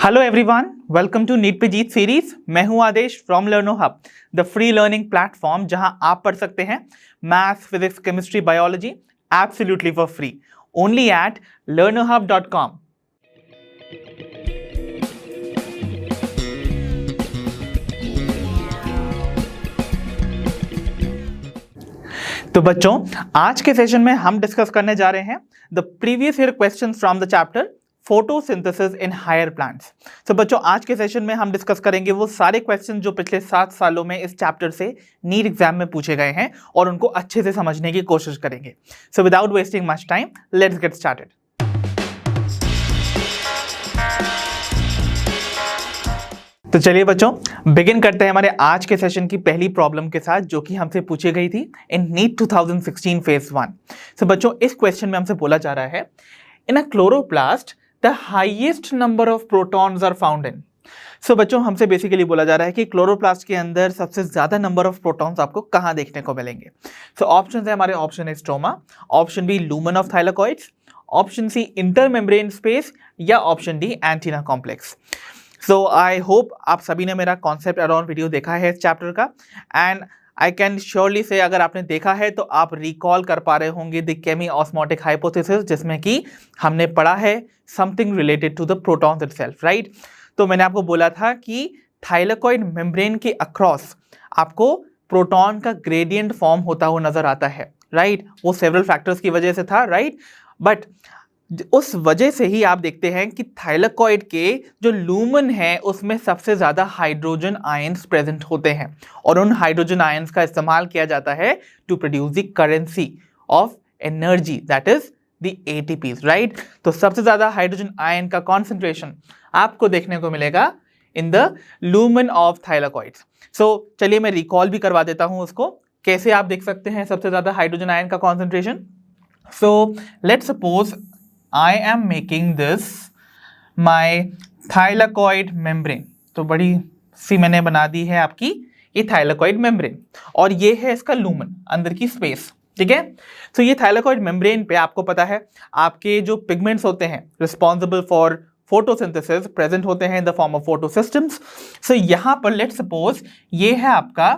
Hello everyone, welcome to NEET पे जीत series. मैं हूं Adesh from Learno Hub, the free learning platform जहां आप पढ़ सकते हैं maths, physics, chemistry, biology absolutely for free, only at learnerhub.com। तो बच्चों, आज के सेशन में हम डिस्कस करने जा रहे हैं the previous year questions from the chapter photosynthesis in higher plants. तो बच्चों, आज के सेशन में हम डिस्कस करेंगे वो सारे क्वेश्चन जो पिछले 7 सालों में इस चैप्टर से नीट एग्जाम में पूछे गए हैं और उनको अच्छे से समझने की कोशिश करेंगे। So without wasting much time, let's get started. तो चलिए बच्चों, बिगिन करते हैं हमारे आज के सेशन की पहली प्रॉब्लम के साथ, जो कि हमसे पूछी गई थी इन नीट 2016 फेज 1। तो बच्चों, इस क्वेश्चन में हमसे बोला जा रहा है in a chloroplast the highest number of protons are found in. So बच्चों, हमसे बेसिकली बोला जा रहा है कि क्लोरोप्लास्ट के अंदर सबसे ज्यादा नंबर ऑफ प्रोटॉन्स आपको कहां देखने को मिलेंगे। सो ऑप्शन है हमारे, option A stroma, option B lumen of thylakoids, option C intermembrane space, या option D antenna complex. So I hope आप सभी ने मेरा कॉन्सेप्ट अराउंड वीडियो देखा है इस चैप्टर का, एंड आई कैन श्योरली से अगर आपने देखा है तो आप रिकॉल कर पा रहे होंगे द केमी ऑस्मोटिक हाइपोथेसिस, जिसमें कि हमने पढ़ा है something related to the protons itself, right. तो मैंने आपको बोला था कि थाइलाकॉइड मेम्ब्रेन के अक्रॉस आपको प्रोटॉन का ग्रेडियंट फॉर्म होता हुआ नजर आता है, राइट। वो सेवरल फैक्टर्स की वजह से था, राइट। बट उस वजह से ही आप देखते हैं कि थाइलाकॉइड के जो लूमेन है उसमें सबसे ज्यादा हाइड्रोजन आयंस प्रेजेंट होते हैं, और उन हाइड्रोजन आयंस का इस्तेमाल किया जाता है to produce the currency of energy, that is the ATPs, right. तो सबसे ज्यादा हाइड्रोजन आयन का कॉन्सेंट्रेशन आपको देखने को मिलेगा in the lumen of thylakoids. So चलिए मैं रिकॉल भी करवा देता हूं उसको, कैसे आप देख सकते हैं सबसे ज्यादा हाइड्रोजन आयन का concentration. So let's suppose I am making this my thylakoid membrane। तो बड़ी सी मैंने बना दी है आपकी ये थाइलाकॉइड मेम्ब्रेन, और ये है इसका लूमेन, अंदर की स्पेस, ठीक है। तो ये थाइलाकॉइड मेम्ब्रेन पे आपको पता है आपके जो पिगमेंट्स होते हैं रिस्पॉन्सिबल फॉर फोटोसिंथेसिस प्रेजेंट होते हैं इन द फॉर्म ऑफ फोटोसिस्टम्स। सो यहां पर लेट्स सपोज ये है आपका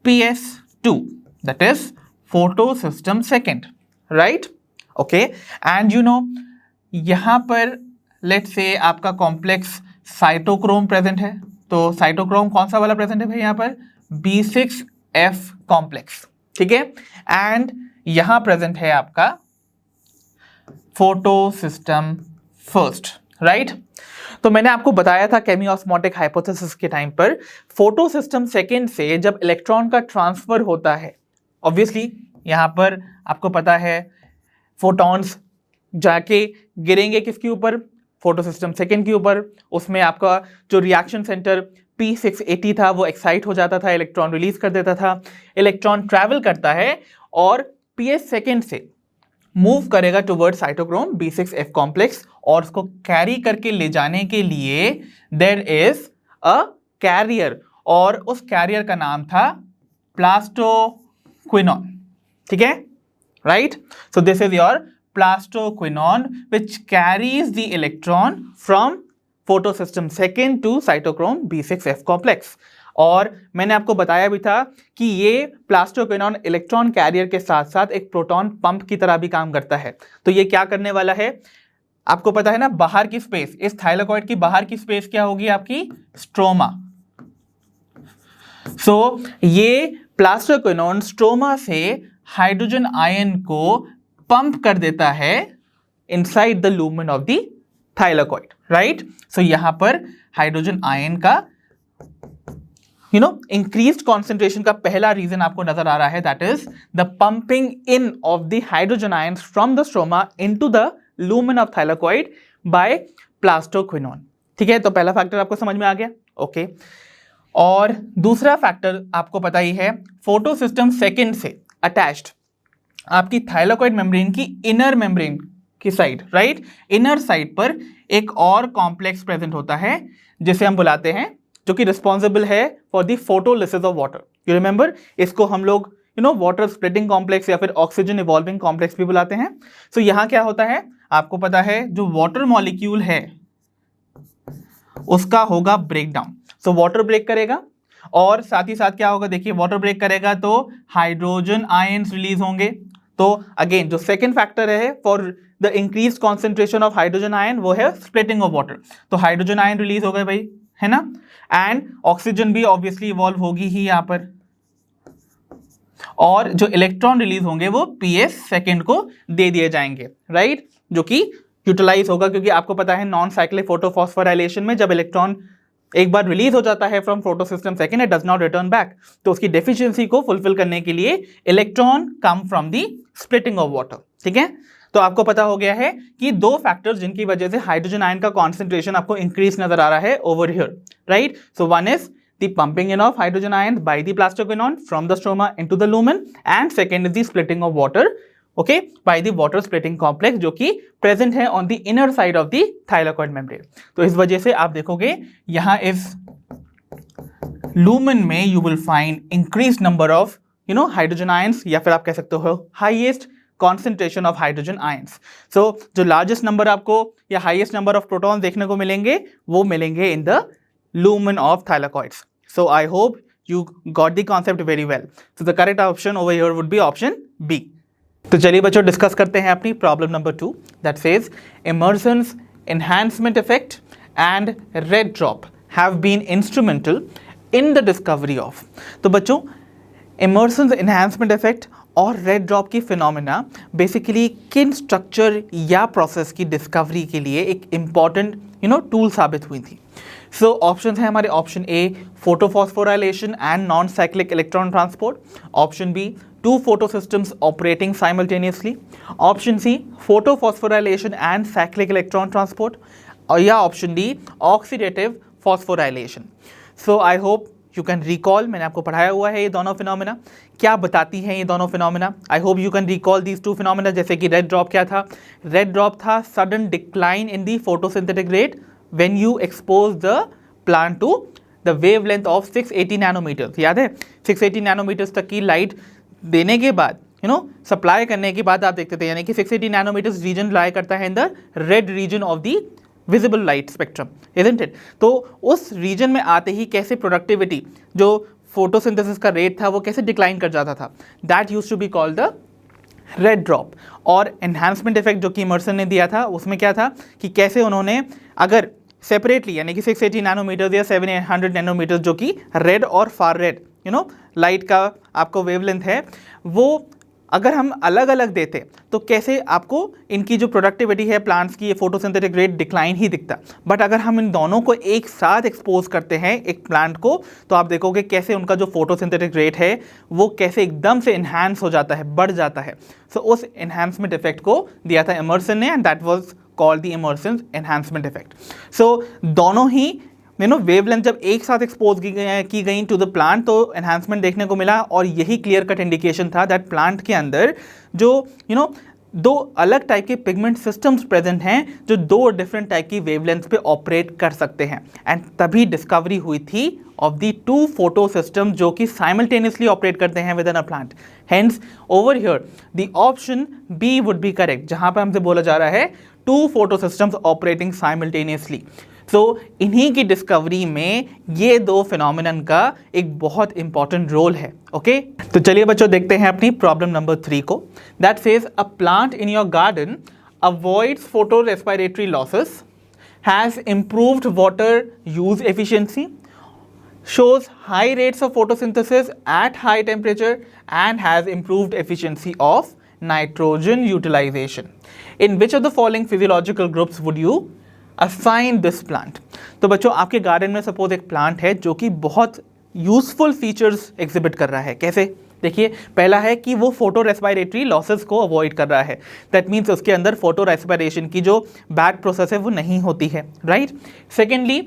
PS2, that is photosystem second, right. Okay, and you no यहां पर लेट्स से आपका कॉम्प्लेक्स साइटोक्रोम प्रेजेंट है। तो साइटोक्रोम कौन सा वाला प्रेजेंट है भाई यहां पर? B6F कॉम्प्लेक्स, ठीक है। एंड यहां प्रेजेंट है आपका फोटोसिस्टम फर्स्ट, राइट। तो मैंने आपको बताया था केमी ऑस्मोटिक हाइपोथेसिस के टाइम पर फोटोसिस्टम सेकेंड से जब इलेक्ट्रॉन का ट्रांसफर होता है, ऑब्वियसली यहां पर आपको पता है फोटॉन्स जाके गिरेंगे किसके ऊपर? फोटोसिस्टम सेकेंड के ऊपर। उसमें आपका जो रिएक्शन सेंटर P680 था वो एक्साइट हो जाता था, इलेक्ट्रॉन रिलीज कर देता था, इलेक्ट्रॉन ट्रैवल करता है और PS सेकेंड से मूव करेगा टुवर्ड साइटोक्रोम B6F कॉम्प्लेक्स, और उसको कैरी करके ले जाने के लिए देयर इज अ कैरियर, और उस कैरियर का नाम था प्लास्टोक्विनॉन, ठीक है, right? So this is your plastoquinone which carries the electron from photosystem second to cytochrome B6F complex। और मैंने आपको बताया भी था कि ये प्लास्टोक्विनॉन इलेक्ट्रॉन कैरियर के साथ साथ एक प्रोटॉन पंप की तरह भी काम करता है। तो ये क्या करने वाला है आपको पता है ना, बाहर की स्पेस, इस थाइलाकॉइड की बाहर की स्पेस क्या होगी आपकी? स्ट्रोमा। सो ये प्लास्टोक्विनॉन स्ट्रोमा से हाइड्रोजन आयन को पंप कर देता है inside the lumen of the thylakoid, right. So यहां पर हाइड्रोजन आयन का इंक्रीज्ड कॉन्सेंट्रेशन का पहला रीजन आपको नजर आ रहा है, that is the pumping in of the hydrogen ions from the stroma into the lumen of thylakoid by plastoquinone, ठीक है। तो पहला फैक्टर आपको समझ में आ गया, ओके। और दूसरा फैक्टर आपको पता ही है, फोटोसिस्टम सेकेंड से अटैच्ड आपकी थाइलाकॉइड मेम्ब्रेन की इनर मेम्ब्रेन की साइड, राइट, इनर साइड पर एक और कॉम्प्लेक्स प्रेजेंट होता है जिसे हम बुलाते हैं, जो कि रिस्पॉन्सिबल है for the photolysis of water. You remember, इसको हम लोग वाटर स्प्लिटिंग कॉम्प्लेक्स या फिर ऑक्सीजन इवॉल्विंग कॉम्प्लेक्स भी बुलाते हैं। सो यहां क्या होता है आपको पता है, जो वाटर मॉलिक्यूल है उसका होगा break down. So water break करेगा और साथ ही साथ क्या होगा, देखिए वाटर ब्रेक करेगा तो हाइड्रोजन आयंस रिलीज होंगे। तो अगेन जो सेकंड फैक्टर है for the increase concentration of hydrogen ion वो है स्प्लिटिंग ऑफ वाटर। तो हाइड्रोजन आयन रिलीज हो गए भाई, है ना, एंड ऑक्सीजन भी ऑब्वियसली इवॉल्व होगी ही यहां पर, और जो इलेक्ट्रॉन रिलीज होंगे वो PS सेकेंड को दे दिए जाएंगे, राइट, जो कि यूटिलाइज होगा, क्योंकि आपको पता है नॉन साइक्लिक फोटोफॉस्फोराइलेशन में जब इलेक्ट्रॉन एक बार रिलीज हो जाता है from photosystem second, it does not return back, तो उसकी डेफिशिएंसी को फुलफिल करने के लिए electron come from the splitting of water. ठीक है, तो आपको पता हो गया है कि दो फैक्टर्स जिनकी वजह से हाइड्रोजन आयन का कॉन्सेंट्रेशन आपको इंक्रीज नजर आ रहा है over here, right. So one is the pumping in of hydrogen ions by the plastoquinone from the stroma into the lumen, and second is the splitting of water, okay, by the water splitting complex जो कि present है on the inner side of the thylakoid membrane। तो इस वजह से आप देखोगे यहाँ इस lumen में you will find increased number of hydrogen ions, या फिर आप कह सकते हो highest concentration of hydrogen ions। so जो largest number आपको या highest number of protons देखने को मिलेंगे वो मिलेंगे in the lumen of thylakoids। So I hope you got the concept very well। So the correct option over here would be option B। तो चलिए बच्चों डिस्कस करते हैं अपनी problem number 2, that says emerson's enhancement effect and red drop have been instrumental in the discovery of। तो बच्चों emerson's enhancement effect और red drop की फिनोमेना बेसिकली किन स्ट्रक्चर या प्रोसेस की डिस्कवरी के लिए एक इंपॉर्टेंट टूल साबित हुई थी। सो ऑप्शन है हमारे, option A photophosphorylation and non cyclic electron transport, option B two photo systems operating simultaneously, option C photophosphorylation and cyclic electron transport, और या option D oxidative phosphorylation. So I hope you can recall, मैंने आपको पढ़ाया हुआ है ये दोनों phenomena क्या बताती हैं ये दोनों phenomena. I hope you can recall these two phenomena. जैसे कि रेड ड्रॉप क्या था, रेड ड्रॉप था sudden decline in the photosynthetic rate when you expose the plant to the wavelength of 680 nanometers। याद है 680 nanometers तक की लाइट देने के बाद सप्लाई करने के बाद आप देखते थे, यानी कि 680 nanometers रीजन लाई करता है in the red region of the visible light spectrum, isn't it? तो उस रीजन में आते ही कैसे प्रोडक्टिविटी जो फोटोसिंथेसिस का रेट था वो कैसे डिक्लाइन कर जाता था, that used to be called the red drop. और एनहांसमेंट इफेक्ट जो कि इमर्सन ने दिया था उसमें क्या था कि कैसे उन्होंने अगर सेपरेटली यानी कि 680 नैनोमीटर्स या 700 नैनोमीटर्स जो कि रेड और फार रेड लाइट का आपको वेवलेंथ है, वो अगर हम अलग अलग देते तो कैसे आपको इनकी जो प्रोडक्टिविटी है प्लांट्स की, ये फोटोसिंथेटिक रेट डिक्लाइन ही दिखता। बट अगर हम इन दोनों को एक साथ एक्सपोज करते हैं एक प्लांट को, तो आप देखोगे कैसे उनका जो फोटोसिंथेटिक रेट है वो कैसे एकदम से इन्हांस हो जाता है, बढ़ जाता है। सो उस इन्हांसमेंट इफेक्ट को दिया था इमर्सन ने, and that was called the Emerson enhancement effect. So दोनों ही वेवलेंथ जब एक साथ एक्सपोज की गई टू द प्लांट तो एनहांसमेंट देखने को मिला, और यही क्लियर कट इंडिकेशन था दैट प्लांट के अंदर जो दो अलग टाइप के पिगमेंट सिस्टम्स प्रेजेंट हैं जो दो डिफरेंट टाइप की वेवलेंथ पे ऑपरेट कर सकते हैं, एंड तभी डिस्कवरी हुई थी of the two photo system जो कि साइमल्टेनियसली ऑपरेट करते हैं within a plant. Hence over here the option B would be correct, जहां पर हमसे बोला जा रहा है two photo systems operating simultaneously. So इन्हीं की डिस्कवरी में ये दो फिनोमिनन का एक बहुत इंपॉर्टेंट रोल है। ओके, तो चलिए बच्चों देखते हैं अपनी प्रॉब्लम नंबर 3 को। That says a plant in your garden avoids photo respiratory losses, has improved water use efficiency, shows high rates of photosynthesis at high temperature, and has improved efficiency of nitrogen utilization. In which of the following physiological groups would you assign this plant? तो बच्चों आपके garden में suppose एक plant है जो कि बहुत useful features exhibit कर रहा है। कैसे? देखिए, पहला है कि वो फोटो रेस्पिरेटरी लॉसेस को अवॉइड कर रहा है, दैट मीन्स उसके अंदर फोटो रेस्पिरेशन की जो बैड प्रोसेस है वो नहीं होती है, right. Secondly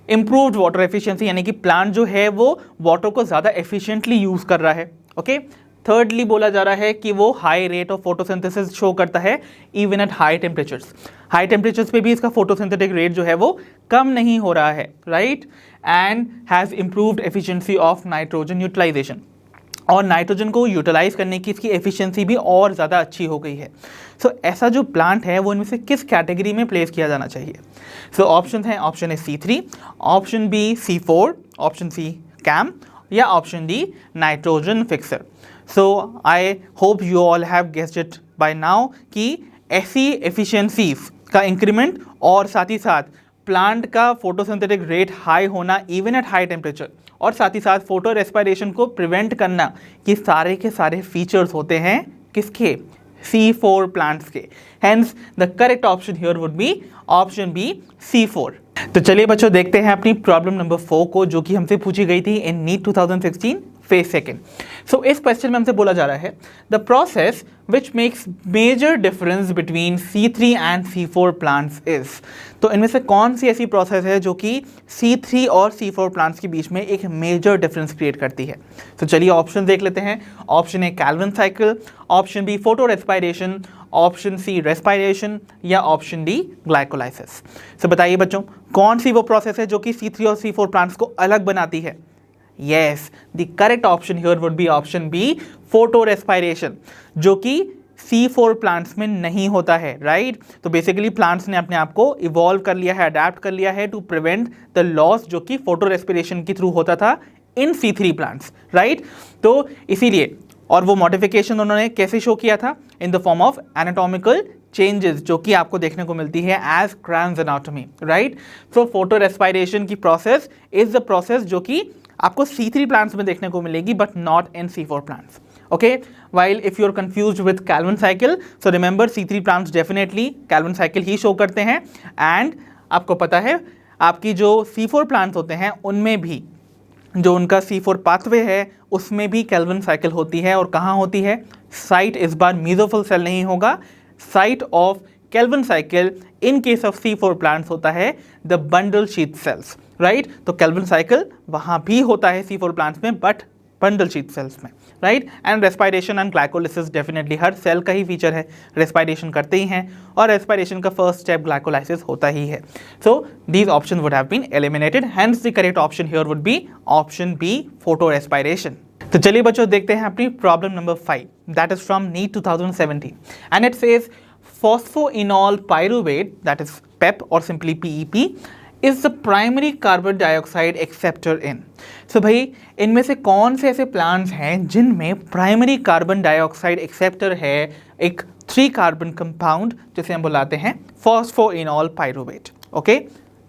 improved water efficiency, यानी कि प्लांट जो है वो वाटर को ज़्यादा एफिशिएंटली यूज़ कर रहा है। ओके, थर्डली बोला जा रहा है कि वो high rate of photosynthesis show करता है even at high temperatures. High temperatures पे भी इसका फोटोसिंथेटिक रेट जो है वो कम नहीं हो रहा है, right, and has improved efficiency of nitrogen utilisation. और नाइट्रोजन को यूटिलाइज करने की इसकी एफिशिएंसी भी और ज़्यादा अच्छी हो गई है। सो ऐसा जो प्लांट है वो इनमें से किस कैटेगरी में प्लेस किया जाना चाहिए? सो ऑप्शन है, option A C3, option B C4, option C CAM, या option D nitrogen fixer. So I hope you all have guessed it by now कि ऐसी एफिशिएंसीज का इंक्रीमेंट और साथ ही साथ प्लांट का फोटोसिंथेटिक रेट हाई होना इवन एट हाई टेम्परेचर, और साथ ही साथ फोटो रेस्पिरेशन को प्रिवेंट करना, ये सारे के सारे फीचर्स होते हैं किसके? C4 प्लांट्स के। Hence the correct option here would be option B C4। तो चलिए बच्चों देखते हैं अपनी प्रॉब्लम नंबर 4 को, जो कि हमसे पूछी गई थी in NEET 2016 phase second. So इस क्वेश्चन में हमसे बोला जा रहा है the process which makes major difference between C3 and C4 plants is. तो इनमें से कौन सी ऐसी प्रोसेस है जो कि C3 और C4 प्लांट्स के बीच में एक मेजर डिफरेंस क्रिएट करती है? तो चलिए ऑप्शन देख लेते हैं। Option A Calvin cycle, option B photo respiration, option C respiration, या ऑप्शन डी ग्लाइकोलाइसिस। तो बताइए बच्चों कौन सी वो प्रोसेस है जो कि C3 और C4 प्लांट्स को अलग बनाती है? Yes, the correct option here would be option B, photo respiration, जो कि C4 प्लांट्स में नहीं होता है, राइट? तो बेसिकली प्लांट्स ने अपने आप को इवॉल्व कर लिया है, अडेप्ट कर लिया है टू प्रिवेंट द लॉस जो कि फोटो रेस्पिरेशन के थ्रू होता था इन C3 प्लांट्स, राइट? तो इसीलिए, और वो मॉडिफिकेशन उन्होंने कैसे शो किया था? In the form of anatomical changes, जो कि आपको देखने को मिलती है as Kranz anatomy, right? So photorespiration की प्रोसेस इज द प्रोसेस जो कि आपको C3 प्लांट्स में देखने को मिलेगी but not in C4 plants. Okay, while if you are confused with Calvin cycle, so remember C3 plants definitely Calvin cycle ही show करते हैं, एंड आपको पता है आपकी जो C4 प्लांट्स होते हैं उनमें भी जो उनका C4 पाथवे है उसमें भी कैल्विन साइकिल होती है। और कहाँ होती है? साइट इस बार मीजोफिल सेल नहीं होगा, site of Calvin cycle in case of C4 plants होता है the bundle sheath cells, right? तो कैल्विन साइकिल वहाँ भी होता है C4 प्लांट्स में बट बंडल शीथ सेल्स में, राइट? And respiration and glycolysis definitely हर सेल का ही फीचर है, रेस्पिरेशन करते ही हैं और रेस्पिरेशन का फर्स्ट स्टेप ग्लाइकोलाइसिस होता ही है। So these option would have been eliminated, hence the correct option here would be option B photo respiration. तो चलिए बच्चों देखते हैं अपनी problem number 5, that is from NEET 2017 and it says phosphoenol pyruvate, that is PEP or simply PEP, is the primary carbon dioxide acceptor in। So भाई इनमें से कौन से ऐसे प्लांट्स हैं जिनमें प्राइमरी कार्बन डाइऑक्साइड एक्सेप्टर है एक 3 कार्बन कंपाउंड जिसे हम बुलाते हैं phosphoenol pyruvate। ओके,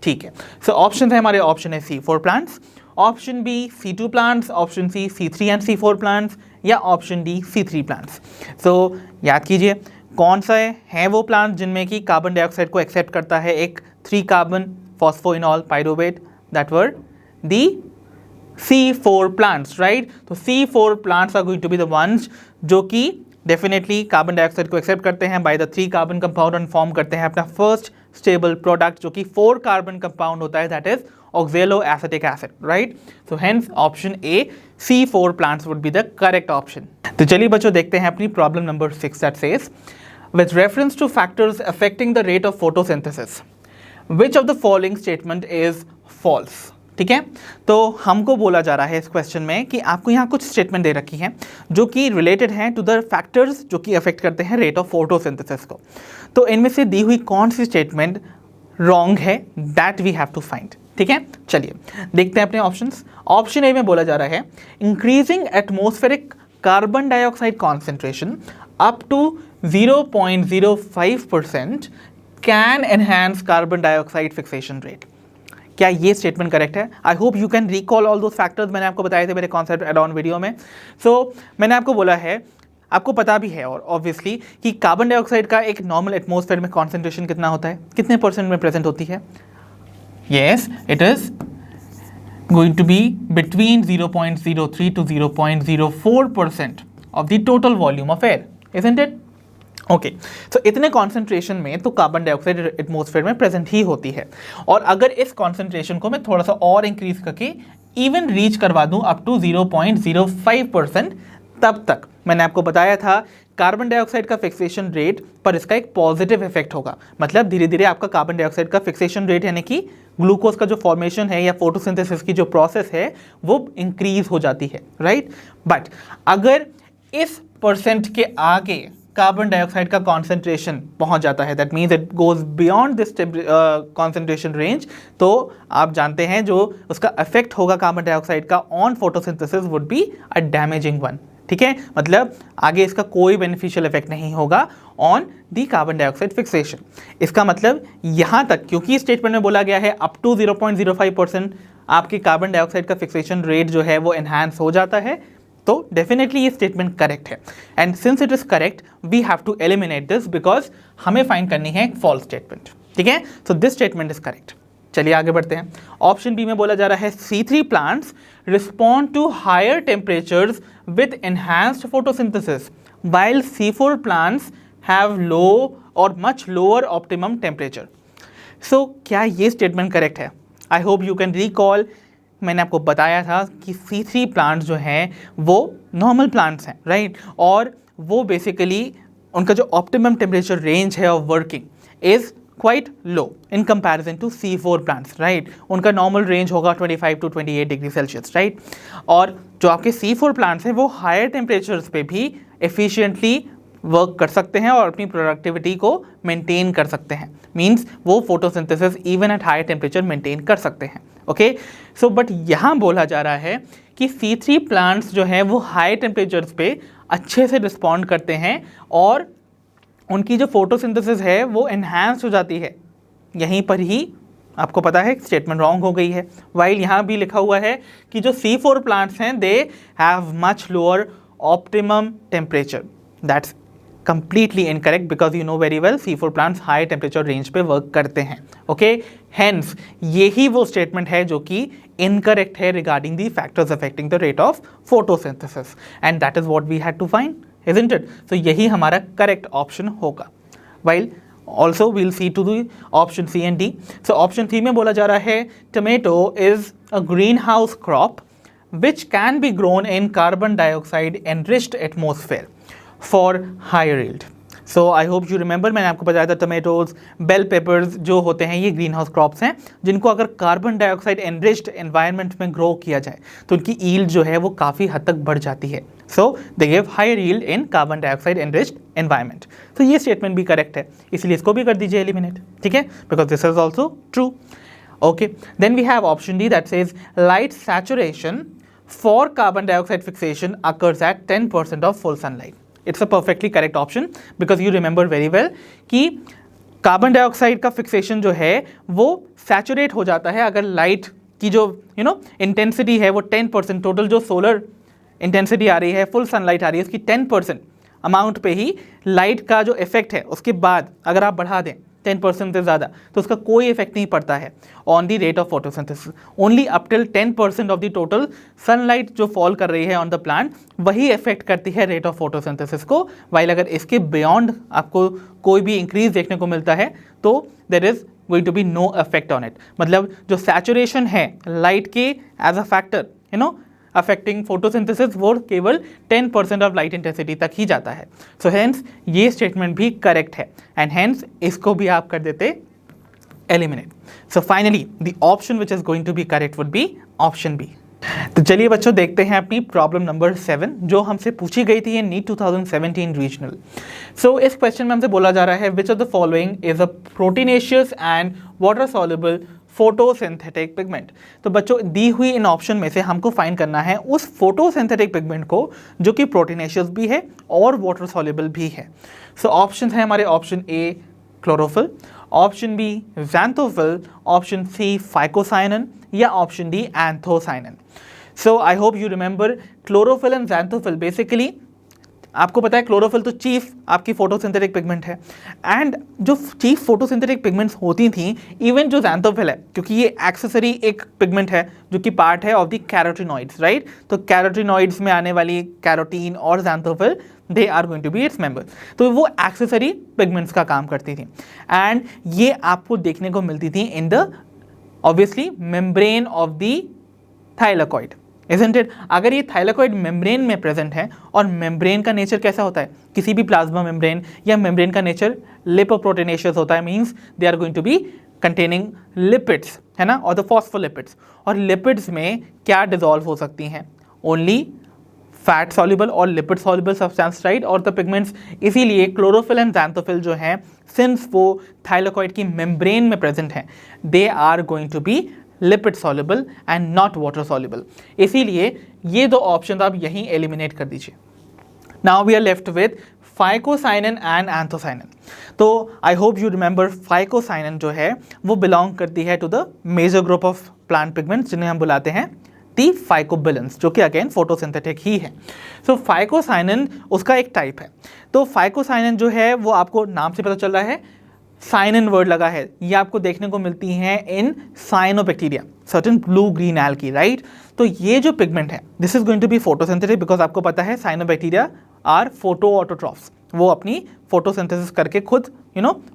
ठीक है। सो ऑप्शन है हमारे, ऑप्शन है C4 प्लांट्स, option B C2 plants, option C C3 and C4 plants, या option D C3 plants. So याद कीजिए कौन सा है वो प्लांट जिनमें कि कार्बन डाइऑक्साइड को एक्सेप्ट करता है एक 3 carbon phosphoenol pyruvate, that were the C4 plants, right? तो C4 plants are going to be the ones जो कि डेफिनेटली कार्बन डाइऑक्साइड को एक्सेप्ट करते हैं by the 3 carbon compound and form करते हैं अपना फर्स्ट स्टेबल प्रोडक्ट जो कि 4 कार्बन कंपाउंड होता है, that is oxaloacetic acid, right? So hence option A, C4 plants would be the correct option। तो चलिए बच्चों देखते हैं अपनी problem number 6 that says with reference to factors affecting the rate of photosynthesis which of the following statement is false। ठीक है, तो हमको बोला जा रहा है इस क्वेश्चन में कि आपको यहाँ कुछ स्टेटमेंट दे रखी हैं जो कि रिलेटेड हैं टू द फैक्टर्स जो कि अफेक्ट करते हैं रेट ऑफ फोटोसिंथेसिस को। तो इनमें से दी हुई कौन सी स्टेटमेंट रॉन्ग है, that we have to find. ठीक है, चलिए देखते हैं अपने ऑप्शंस। ऑप्शन ए में बोला जा रहा है increasing atmospheric carbon dioxide concentration up to 0.05% can enhance carbon dioxide fixation rate. क्या ये स्टेटमेंट करेक्ट है? I hope you can recall all those factors मैंने आपको बताए थे मेरे कॉन्सेप्ट एड ऑन वीडियो में। सो मैंने आपको बोला है, आपको पता भी है और ऑब्वियसली कि कार्बन डाइऑक्साइड का एक नॉर्मल एटमॉस्फेयर में कॉन्सेंट्रेशन कितना होता है, कितने परसेंट में प्रेजेंट होती है? Yes, it is going to be between 0.03 to 0.04% of the total volume of air, isn't it? Okay, so इतने कॉन्सेंट्रेशन में तो कार्बन डाइऑक्साइड एटमॉस्फेयर में प्रेजेंट ही होती है, और अगर इस कॉन्सेंट्रेशन को मैं थोड़ा सा और इंक्रीज करके इवन रीच करवा दूं अप टू 0.05%, तब तक मैंने आपको बताया था कार्बन डाइऑक्साइड का फिक्सेशन रेट पर इसका एक पॉजिटिव इफेक्ट होगा। मतलब धीरे धीरे आपका कार्बन डाइऑक्साइड का फिक्सेशन रेट यानी कि ग्लूकोज का जो फॉर्मेशन है या फोटोसिंथेसिस की जो प्रोसेस है वो इंक्रीज हो जाती है, राइट। बट अगर इस परसेंट के आगे कार्बन डाइऑक्साइड का कॉन्सेंट्रेशन पहुंच जाता है, that means it goes beyond this concentration range, तो आप जानते हैं जो उसका इफेक्ट होगा कार्बन डाइऑक्साइड का on photosynthesis would be a damaging one. ठीक है, मतलब आगे इसका कोई बेनिफिशियल इफेक्ट नहीं होगा on the carbon dioxide fixation. इसका मतलब यहाँ तक, क्योंकि स्टेटमेंट में बोला गया है अप टू 0.05% आपकी कार्बन डाइऑक्साइड का फिक्सेशन रेट जो है वो एनहांस हो जाता है, तो डेफिनेटली ये स्टेटमेंट करेक्ट है। And since it is correct we have to eliminate this because हमें फाइंड करनी है एक फॉल्स स्टेटमेंट। ठीक है, so this statement is correct. चलिए आगे बढ़ते हैं। ऑप्शन बी में बोला जा रहा है C3 plants respond to higher temperatures with enhanced photosynthesis while C4 plants have low और much lower optimum temperature। So क्या ये स्टेटमेंट करेक्ट है? I hope you can recall, मैंने आपको बताया था कि C3 प्लांट्स जो हैं वो नॉर्मल प्लांट्स हैं, राइट, और वो बेसिकली उनका जो ऑप्टिमम टेम्परेचर रेंज है of working is quite low in comparison to C4 plants, right. उनका नॉर्मल रेंज होगा 25 to 28 डिग्री सेल्सियस, राइट। और जो आपके C4 प्लांट्स हैं वो हायर टेम्परेचर्स पे भी एफिशिएंटली वर्क कर सकते हैं और अपनी प्रोडक्टिविटी को मेंटेन कर सकते हैं। मींस वो photosynthesis even at higher temperature maintain कर सकते हैं। ओके, सो बट यहाँ बोला जा रहा है कि C3 प्लांट्स जो हैं वो हाई टेम्परेचर्स पे अच्छे से रिस्पॉन्ड करते हैं और उनकी जो फोटोसिंथेसिस है वो एनहांस हो जाती है। यहीं पर ही आपको पता है स्टेटमेंट रॉन्ग हो गई है। वाइल यहाँ भी लिखा हुआ है कि जो C4 प्लांट्स हैं they have much lower optimum temperature. That's completely incorrect because you know very well C4 plants high temperature range पे वर्क करते हैं। ओके, hence यही वो स्टेटमेंट है जो कि incorrect है regarding the factors affecting the rate of photosynthesis and that is what we had to find, isn't it? So यही हमारा correct option होगा। While also we'll see to the option C and D. So option C में बोला जा रहा है tomato is a greenhouse crop which can be grown in carbon dioxide enriched atmosphere for higher yield. So I hope you remember, मैंने आपको बताया था tomatoes, bell peppers जो होते हैं ये ग्रीन हाउस क्रॉप्स हैं जिनको अगर कार्बन डाइऑक्साइड एनरिच्ड एनवायरनमेंट में ग्रो किया जाए तो उनकी यील्ड जो है वो काफ़ी हद तक बढ़ जाती है। So they give higher yield in carbon dioxide enriched environment. तो ये स्टेटमेंट भी करेक्ट है, इसलिए इसको भी कर दीजिए एलिमिनेट। ठीक है, because this is also true. Okay, then we have option D that says light saturation for carbon dioxide fixation occurs at 10% of full sunlight. It's a perfectly correct option because you remember very well कि carbon dioxide का fixation जो है वो saturate हो जाता है अगर light की जो इंटेंसिटी है वो 10%, टोटल जो सोलर इंटेंसिटी आ रही है, फुल सनलाइट आ रही है, उसकी 10% अमाउंट पे ही लाइट का जो इफेक्ट है उसके बाद अगर आप बढ़ा दें 10% से ज़्यादा तो उसका कोई इफेक्ट नहीं पड़ता है on the rate of photosynthesis. Only up till 10% of the total sunlight जो फॉल कर रही है ऑन द प्लांट वही इफेक्ट करती है रेट ऑफ फोटोसिंथेसिस को। वाइल अगर इसके बियॉन्ड आपको कोई भी इंक्रीज देखने को मिलता है तो there is going to be no effect on it. मतलब जो सैचुरेशन है लाइट के as a factor affecting photosynthesis वो केवल 10% ऑफ लाइट इंटेंसिटी तक ही जाता है। सो हेंस ये स्टेटमेंट भी करेक्ट है एंड हेंस इसको भी आप कर देते eliminate. So finally the option which is going to be correct would be option B. तो चलिए बच्चों देखते हैं अपनी प्रॉब्लम नंबर 7 जो हमसे पूछी गई थी इन नीट 2017 रीजनल। सो इस क्वेश्चन में हमसे बोला जा रहा है which of the following is a proteinaceous and water soluble photosynthetic pigment. तो बच्चों दी हुई इन ऑप्शन में से हमको फाइंड करना है उस फोटोसिंथेटिक पिगमेंट को जो कि प्रोटीनेशियस भी है और वाटर सॉल्युबल भी है। सो ऑप्शन है हमारे option A chlorophyll, option B xanthophyll, option C phycocyanin या option D anthocyanin. So I hope you remember chlorophyll and xanthophyll basically आपको पता है क्लोरोफिल तो चीफ आपकी फोटोसिंथेटिक पिगमेंट है एंड जो चीफ फोटोसिंथेटिक पिगमेंट्स होती थी इवन जो ज़ैंथोफिल है क्योंकि ये एक्सेसरी एक पिगमेंट है जो कि पार्ट है ऑफ द कैरोटिनॉइड्स, राइट। तो कैरोटिनॉइड्स में आने वाली कैरोटीन और xanthophyll they are going to be its member. तो वो एक्सेसरी पिगमेंट्स का काम करती थी एंड ये आपको देखने को मिलती थी in the obviously membrane of the thylakoid. isn't it? अगर ये थाइलाकॉइड मेम्ब्रेन में प्रेजेंट है, और मेम्ब्रेन का नेचर कैसा होता है, किसी भी प्लाज्मा मेम्ब्रेन या मेम्ब्रेन का नेचर लिपोप्रोटीनेशियस होता है, means they are going to be containing lipids, है ना, और द फॉस्फोलिपिड्स। और लिपिड्स में क्या डिजॉल्व हो सकती हैं, ओनली फैट सॉल्युबल और लिपिड सॉल्युबल सब्सटेंस, राइट। और द पिगमेंट्स इसीलिए क्लोरोफिल एंड ज़ैंथोफिल जो हैं, सिंस वो थाइलाकॉइड की मेम्ब्रेन में प्रेजेंट हैं, they are going to be lipid soluble and not water soluble. इसीलिए ये दो ऑप्शन आप यहीं एलिमिनेट कर दीजिए। Now we are left with phycocyanin and anthocyanin. तो I hope you remember phycocyanin जो है वो बिलोंग करती है to the major group of plant pigments, जिन्हें हम बुलाते हैं दी फाइकोबिलेंस, जो कि अगेन फोटोसिंथेटिक ही है। सो फाइकोसाइनिन उसका एक टाइप है। तो फाइकोसाइनिन जो है वो आपको नाम से पता चल रहा है, साइनिन वर्ड लगा है, ये आपको देखने को मिलती हैं इन cyanobacteria, certain blue green algae, right. तो ये जो पिगमेंट है this is going to be photosynthetic, because आपको पता है साइनोबैक्टीरिया आर फोटो ऑटोट्रॉफ्स, वो अपनी फोटोसिंथेसिस करके खुद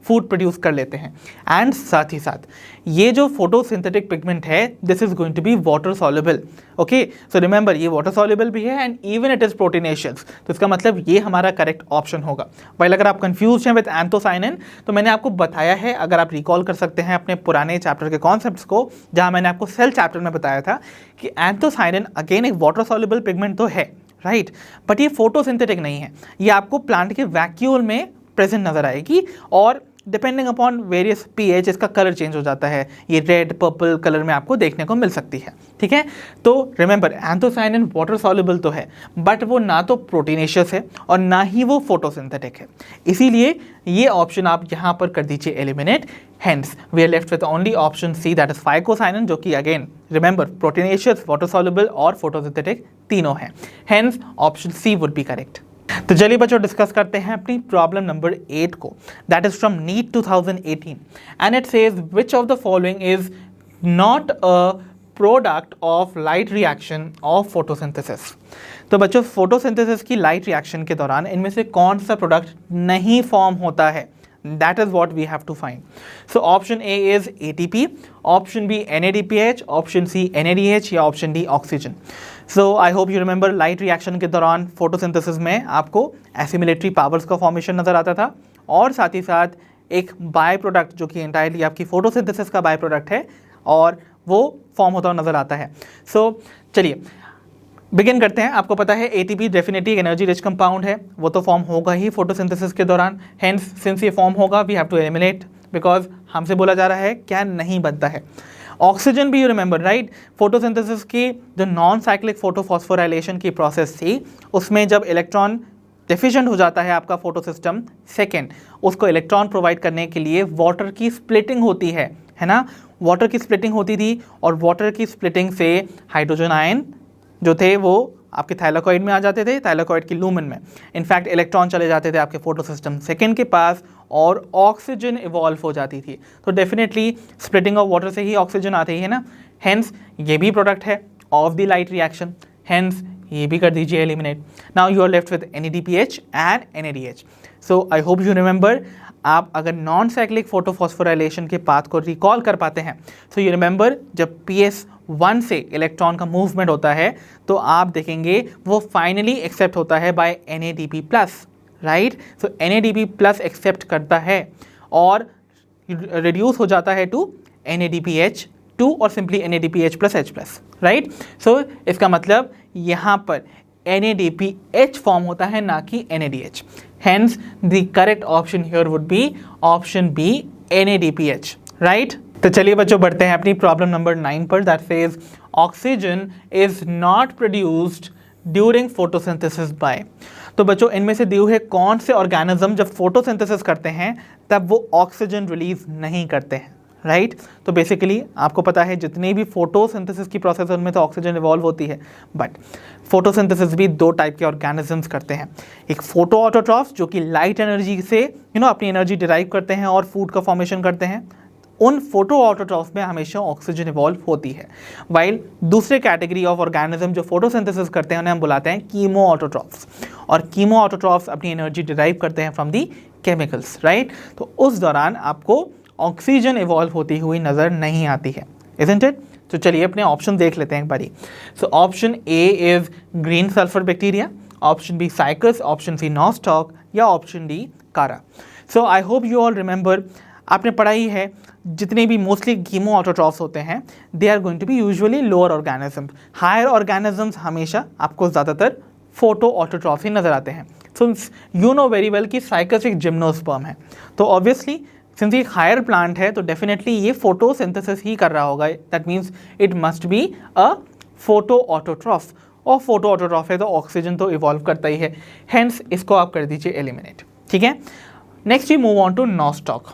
फूड प्रोड्यूस कर लेते हैं। एंड साथ ही साथ ये जो फोटोसिंथेटिक पिगमेंट है this is going to be water soluble, okay. So remember ये वाटर सॉल्युबल भी है and even it is proteinaceous, तो इसका मतलब ये हमारा करेक्ट ऑप्शन होगा। वाइल अगर आप कंफ्यूज हैं विद एंथोसाइनिन, तो मैंने आपको बताया है, अगर आप रिकॉल कर सकते हैं अपने पुराने चैप्टर के कॉन्सेप्ट्स को, जहां मैंने आपको सेल चैप्टर में बताया था कि एंथोसाइनिन अगेन एक वाटर सॉल्युबल पिगमेंट तो है, राइट, बट ये फोटोसिंथेटिक नहीं है। ये आपको प्लांट के वैक्यूल में प्रेजेंट नजर आएगी, और डिपेंडिंग अपॉन वेरियस पीएच इसका कलर चेंज हो जाता है, ये रेड पर्पल कलर में आपको देखने को मिल सकती है, ठीक है। तो रिमेंबर एंथोसाइनिन वाटर सॉल्युबल तो है, बट वो ना तो प्रोटीनेशियस है और ना ही वो फोटोसिंथेटिक है, इसीलिए ये ऑप्शन आप यहाँ पर कर दीजिए eliminate. Hence we are left with only option C, that is phycocyanin, जो कि again remember proteinaceous, water soluble और फोटोसिंथेटिक तीनों हैं। Hence option C would be correct. तो चलिए बच्चों डिस्कस करते हैं अपनी प्रॉब्लम नंबर 8 को, that is from NEET 2018 and it says which of the following is not a product of light reaction of photosynthesis. तो बच्चों फोटोसिंथेसिस की लाइट रिएक्शन के दौरान इनमें से कौन सा प्रोडक्ट नहीं फॉर्म होता है, that is what we have to find. So option A is ATP, option B NADPH, option C NADH या option D oxygen. So I hope you remember light reaction के दौरान photosynthesis में आपको assimilatory powers का formation नज़र आता था, और साथ ही साथ एक बाय प्रोडक्ट जो कि entirely आपकी photosynthesis का बाय प्रोडक्ट है, और वो फॉर्म होता हुआ नज़र आता है। So चलिए बिगिन करते हैं। आपको पता है ATP definitely energy rich compound है, वो तो फॉर्म होगा ही फोटोसिंथेसिस के दौरान। हेंस सिंस ये फॉर्म होगा we have to eliminate, because हमसे बोला जा रहा है क्या नहीं बनता है। ऑक्सीजन भी यू रिमेंबर राइट, फोटोसिंथेसिस की जो नॉन साइक्लिक फोटोफॉस्फोराइलेशन की प्रोसेस थी, उसमें जब इलेक्ट्रॉन डेफिशिएंट हो जाता है आपका फोटो सिस्टम, सेकेंड उसको इलेक्ट्रॉन प्रोवाइड करने के लिए वाटर की स्प्लिटिंग होती है ना, वाटर की स्प्लिटिंग होती थी, और वाटर की स्प्लिटिंग से हाइड्रोजन आयन जो थे वो आपके थाइलाकॉइड में आ जाते थे, थाइलाकॉइड की लूमेन में। इनफैक्ट इलेक्ट्रॉन चले जाते थे आपके फोटो सिस्टम सेकेंड के पास, और ऑक्सीजन इवॉल्व हो जाती थी। तो डेफिनेटली स्प्लिटिंग ऑफ वाटर से ही ऑक्सीजन आती है ना, हेंस ये भी प्रोडक्ट है of the light reaction, hence ये भी कर दीजिए eliminate. Now you are left with NADPH and NADH। So I hope you remember, आप अगर नॉन साइक्लिक फोटोफॉस्फोराइलेशन के पाथ को रिकॉल कर पाते हैं, सो यू रिमेंबर जब PS1 से इलेक्ट्रॉन का मूवमेंट होता है तो आप देखेंगे वो फाइनली एक्सेप्ट होता है बाय NADP+, राइट। सो NADP+ एक्सेप्ट करता है और रिड्यूस हो जाता है टू NADPH2 और सिंपली NADPH+H+, राइट। सो इसका मतलब यहाँ पर NADPH फॉर्म होता है, ना कि NADH। Hence the correct option here would be option B NADPH, right? तो चलिए बच्चों बढ़ते हैं अपनी प्रॉब्लम नंबर 9 पर, that says oxygen is not produced during photosynthesis by। तो बच्चों इनमें से दिए हुए कौन से ऑर्गेनिज्म जब फोटोसिंथेसिस करते हैं तब वो ऑक्सीजन रिलीज नहीं करते हैं, राइट। तो बेसिकली आपको पता है जितनी भी फोटोसिंथेसिस की प्रोसेस उनमें तो ऑक्सीजन इवॉल्व होती है, बट फोटोसिंथेसिस भी दो टाइप के ऑर्गेनिजम्स करते हैं। एक फोटो ऑटोट्रॉफ्स जो कि लाइट एनर्जी से अपनी एनर्जी डिराइव करते हैं और फूड का फॉर्मेशन करते हैं, उन फोटो ऑटोट्रॉफ्स में हमेशा ऑक्सीजन इवॉल्व होती है। वाइल दूसरे कैटेगरी ऑफ ऑर्गेनिज्म जो फोटोसिंथेसिस करते हैं उन्हें हम बुलाते हैं कीमो ऑटोट्रॉफ्स, और कीमो ऑटोट्रॉफ्स अपनी एनर्जी डिराइव करते हैं फ्रॉम दी केमिकल्स, राइट। तो उस दौरान आपको ऑक्सीजन इवॉल्व होती हुई नज़र नहीं आती है। Isn't it? तो चलिए अपने ऑप्शन देख लेते हैं एक बारी. So option A is green sulphur bacteria, option B Cycas, option C Nostoc या option D Chara. So I hope you all remember, आपने पढ़ा ही है जितने भी मोस्टली कीमो ऑटोट्रॉफ्स होते हैं they are going to be usually lower organism. Higher organisms हमेशा आपको ज़्यादातर फोटो ऑटोट्रॉफ ही नजर आते हैं. So you know very well कि साइकस एक जिम्नोस्पर्म है, तो ऑब्वियसली सिंस ये हायर प्लांट है तो डेफिनेटली ये फोटोसिंथेसिस ही कर रहा होगा. That means it must be a photo autotroph, और फोटो ऑटोट्रॉफ है तो ऑक्सीजन तो इवॉल्व करता ही है, हेंस इसको आप कर दीजिए एलिमिनेट. ठीक है, next we move on to Nostoc.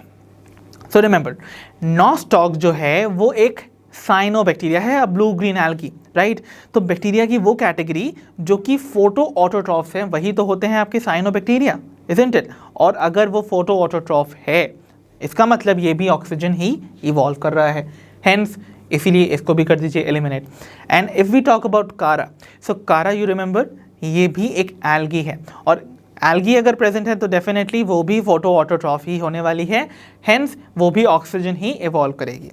So remember Nostoc जो है वो एक साइनोबैक्टीरिया है, ब्लू ग्रीन एल्गी, राइट. तो बैक्टीरिया की वो कैटेगरी जो कि फोटो ऑटोट्रॉफ्स हैं वही तो होते हैं आपके साइनोबैक्टीरिया, इजंट इट? और अगर वो फोटो ऑटोट्रॉफ है इसका मतलब ये भी ऑक्सीजन ही इवॉल्व कर रहा है, हेंस इसीलिए इसको भी कर दीजिए eliminate. And if we talk about Chara, so कारा यू रिमेंबर ये भी एक एल्गी है, और एल्गी अगर प्रेजेंट है तो डेफिनेटली वो भी फोटो ऑटोट्रॉफ ही होने वाली है, हेंस वो भी ऑक्सीजन ही इवॉल्व करेगी.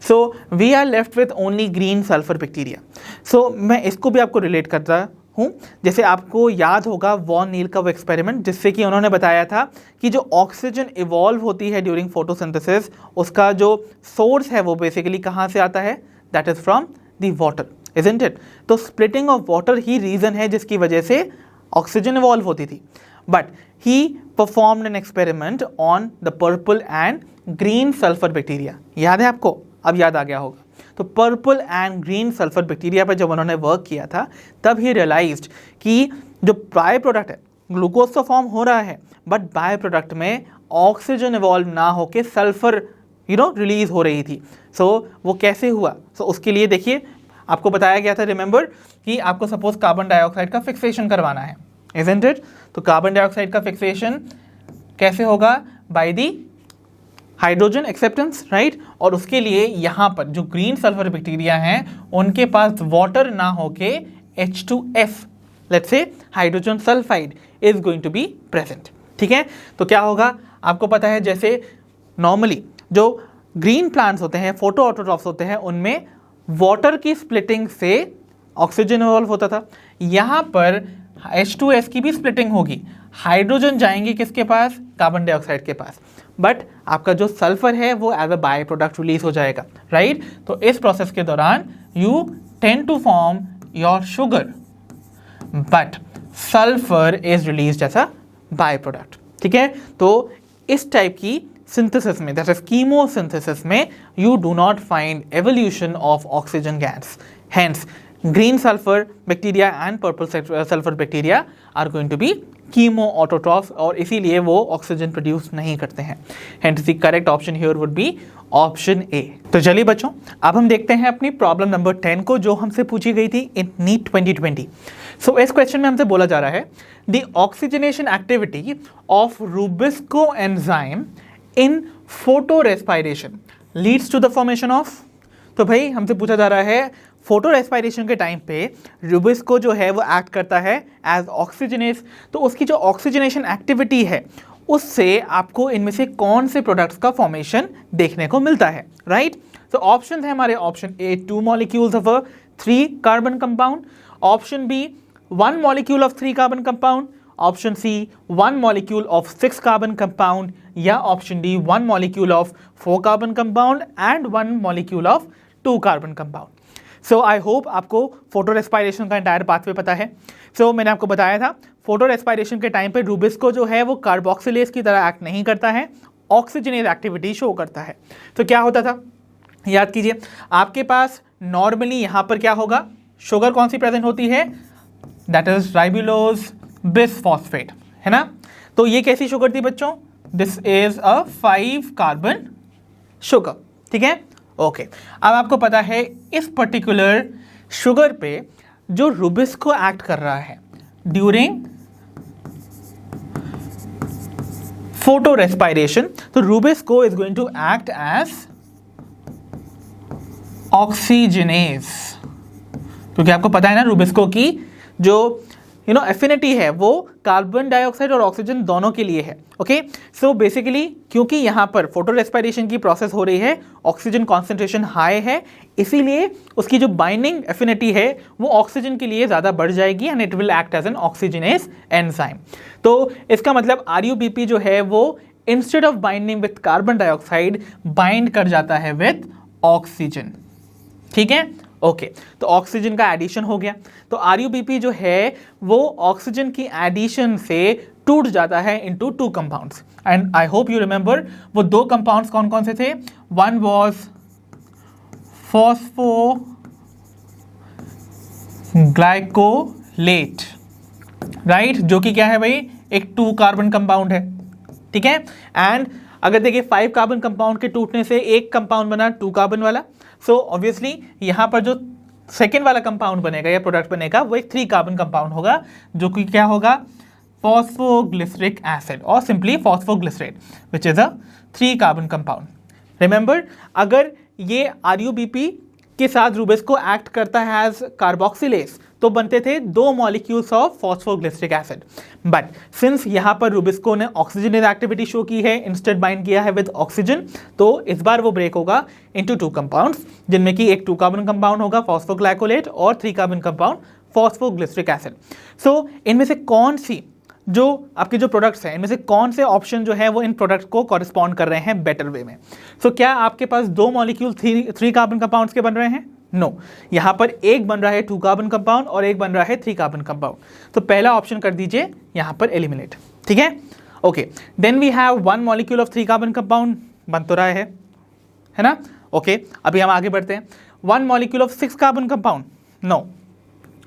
So we are left with only green sulphur bacteria. So मैं इसको भी आपको रिलेट करता हूँ. जैसे आपको याद होगा वॉन नील का वो एक्सपेरिमेंट जिससे कि उन्होंने बताया था कि जो ऑक्सीजन इवॉल्व होती है ड्यूरिंग फोटोसिंथेसिस उसका जो सोर्स है वो बेसिकली कहाँ से आता है, that is from the water, isn't it? तो स्प्लिटिंग ऑफ वाटर ही रीज़न है जिसकी वजह से ऑक्सीजन इवॉल्व होती थी. But he performed an experiment on the purple and green sulphur bacteria. याद है आपको? अब याद आ गया होगा. तो purple and green sulphur bacteria पर जब उन्होंने वर्क किया था तब ही रियलाइज्ड कि जो बाय प्रोडक्ट है ग्लूकोज तो फॉर्म हो रहा है बट बाय प्रोडक्ट में ऑक्सीजन इवॉल्व ना होके सल्फर रिलीज हो रही थी. सो वो कैसे हुआ? सो उसके लिए देखिए आपको बताया गया था, रिमेंबर, कि आपको सपोज कार्बन डाइऑक्साइड का फिक्सेशन करवाना है, इजंट इट? तो कार्बन डाइऑक्साइड का फिक्सेशन कैसे होगा? By the hydrogen acceptance, right. और उसके लिए यहाँ पर जो ग्रीन सल्फर बैक्टीरिया हैं उनके पास वाटर ना होके H2S, let's say hydrogen sulphide, is going to be present. ठीक है, तो क्या होगा आपको पता है, जैसे नॉर्मली जो ग्रीन प्लांट्स होते हैं, फोटो ऑटोट्रॉफ्स होते हैं, उनमें वाटर की स्प्लिटिंग से ऑक्सीजन इवॉल्व होता था. यहाँ पर H2S की भी स्प्लिटिंग होगी, हाइड्रोजन जाएंगे किसके पास? कार्बन डाइऑक्साइड के पास, बट आपका जो सल्फर है वो as a by product release हो जाएगा, राइट. तो इस प्रोसेस के दौरान you tend to form your sugar but sulphur is released as a by product. ठीक है, तो इस टाइप की सिंथेसिस में, दैट इज कीमोसिंथेसिस में, you do not find evolution of oxygen gas. Hence green sulfur bacteria and purple sulfur bacteria are going to be chemo autotrophs और इसीलिए वो ऑक्सीजन प्रोड्यूस नहीं करते हैं. Hence the correct option here would be option A. तो चलिए बच्चों अब हम देखते हैं अपनी प्रॉब्लम नंबर 10 को जो हमसे पूछी गई थी इन नीट 2020. सो इस क्वेश्चन में हमसे बोला जा रहा है the oxygenation activity of RuBisCO enzyme in photo respiration leads to the formation of. तो भाई हमसे पूछा जा रहा है फोटो रेस्पायरेशन के टाइम पे रूबिस्को जो है वो एक्ट करता है एज ऑक्सीजनेस, तो उसकी जो ऑक्सीजनेशन एक्टिविटी है उससे आपको इनमें से कौन से प्रोडक्ट्स का फॉर्मेशन देखने को मिलता है, राइट. तो ऑप्शन है हमारे, option A 2 molecules of a 3 carbon compound, option B 1 molecule of 3 carbon compound, option C 1 molecule of 6 carbon compound, या option D 1 molecule of 4 carbon compound and 1 molecule of 2 carbon compound. So I hope आपको photorespiration का entire pathway पता है. So मैंने आपको बताया था photo respiration के टाइम पे रूबिस्को जो है वो कार्बोक्सिलेज की तरह एक्ट नहीं करता है, ऑक्सीजनेज एक्टिविटी शो करता है. तो क्या होता था, याद कीजिए, आपके पास नॉर्मली यहाँ पर क्या होगा, शुगर कौन सी प्रेजेंट होती है, दैट इज राइबुलोज बिसफॉस्फेट, है ना. तो ये कैसी शुगर थी बच्चों, this is a 5 carbon sugar. ठीक है, ओके. अब आपको पता है इस पर्टिकुलर शुगर पे जो रूबिस्को एक्ट कर रहा है ड्यूरिंग फोटो रेस्पायरेशन, तो RuBisCO is going to act as oxygenase, क्योंकि आपको पता है ना रूबिस्को की जो एफिनिटी है वो कार्बन डाइऑक्साइड और ऑक्सीजन दोनों के लिए है। ओके, सो बेसिकली क्योंकि यहाँ पर फोटो रेस्पिरेशन की प्रोसेस हो रही है, ऑक्सीजन कॉन्सेंट्रेशन हाई है, इसीलिए उसकी जो बाइंडिंग एफिनिटी है वो ऑक्सीजन के लिए ज़्यादा बढ़ जाएगी and it will act as an oxygenase enzyme. तो इसका मतलब RUBP जो है वो instead of binding with carbon dioxide bind कर जाता है विथ ऑक्सीजन। ठीक है, ओके, तो ऑक्सीजन का एडिशन हो गया, तो RUBP जो है वो ऑक्सीजन की एडिशन से टूट जाता है into 2 compounds and I hope you remember वो 2 कंपाउंड्स कौन कौन से थे। वन वाज फॉस्फोग्लाइकोलेट, राइट, जो कि क्या है भाई, एक 2 कार्बन कंपाउंड है। ठीक है, एंड अगर देखिए 5 कार्बन कंपाउंड के टूटने से एक कंपाउंड बना 2 कार्बन वाला, सो ऑब्वियसली यहाँ पर जो सेकेंड वाला कंपाउंड बनेगा या प्रोडक्ट बनेगा वो एक 3 कार्बन कंपाउंड होगा, जो कि क्या होगा, फॉस्फोग्लिसरिक एसिड और simply phosphoglycerate which is a 3 carbon compound. Remember, अगर ये RUBP के साथ रूबिस्को एक्ट करता है एज कार्बोक्सिलेज तो बनते थे 2 molecules of phosphoglyceric acid, but since यहाँ पर रूबिस्को ने ऑक्सीजनेज एक्टिविटी शो की है, इंस्टेड बाइंड किया है विद ऑक्सीजन, तो इस बार वो ब्रेक होगा इनटू 2 कंपाउंड्स, जिनमें कि एक 2 कार्बन कंपाउंड होगा फॉस्फोग्लाइकोलेट और 3 कार्बन कंपाउंड फॉस्फोग्लिसरिक एसिड। सो इनमें से कौन सी जो आपके जो प्रोडक्ट्स हैं, इनमें से कौन से ऑप्शन जो है वो इन प्रोडक्ट को कॉरेस्पॉन्ड कर रहे हैं बेटर वे में। सो क्या आपके पास 2 मॉलिक्यूल 3 कार्बन कंपाउंड्स के बन रहे हैं? नो, यहाँ पर एक बन रहा है 2 कार्बन कंपाउंड और एक बन रहा है 3 कार्बन कंपाउंड, तो पहला ऑप्शन कर दीजिए यहाँ पर एलिमिनेट। ठीक है, okay, then we have 1 molecule of 3 carbon compound, बन तो रहा है ना। ओके, अभी हम आगे बढ़ते हैं। 1 molecule of 6 carbon compound, no,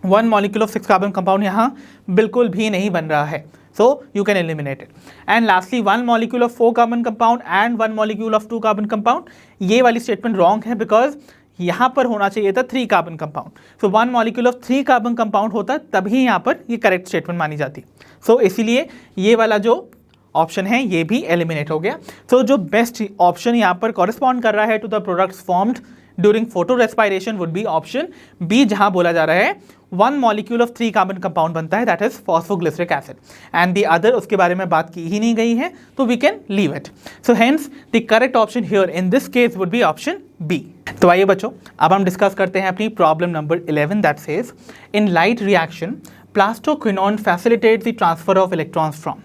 1 molecule of 6 carbon compound यहाँ बिल्कुल भी नहीं बन रहा है, so you can eliminate it. And lastly 1 molecule of 4 carbon compound and 1 molecule of 2 carbon compound, ये वाली स्टेटमेंट रॉन्ग है बिकॉज यहाँ पर होना चाहिए था 3 carbon compound, so 1 molecule of 3 carbon compound होता तभी यहाँ पर ये करेक्ट स्टेटमेंट मानी जाती। सो इसीलिए ये वाला जो ऑप्शन है ये भी एलिमिनेट हो गया। सो जो बेस्ट ऑप्शन यहाँ पर कॉरेस्पॉन्ड कर रहा है to the products formed during photo respiration would be option B, जहाँ बोला जा रहा है 1 मॉलिक्यूल ऑफ 3 कार्बन कंपाउंड बनता है, that is phosphoglyceric acid, and the other उसके बारे में बात की ही नहीं गई है, तो we can leave it. So hence the correct option here in this case would be option B. तो आइए बच्चों, अब हम डिस्कस करते हैं अपनी problem number 11 that says in light reaction plastoquinone facilitate the transfer of electrons from.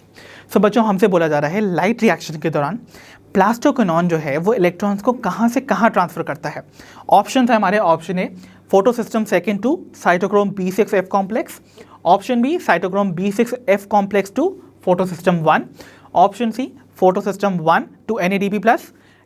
So बच्चों, हमसे बोला जा रहा है लाइट रिएक्शन के दौरान प्लास्टोक्विनोन जो है वो इलेक्ट्रॉन्स को कहाँ से कहाँ ट्रांसफर करता है। ऑप्शन है हमारे, option A photo system second to cytochrome B6F complex, option B cytochrome B6F complex to photo system 1, option C photo system 1 to NADP+,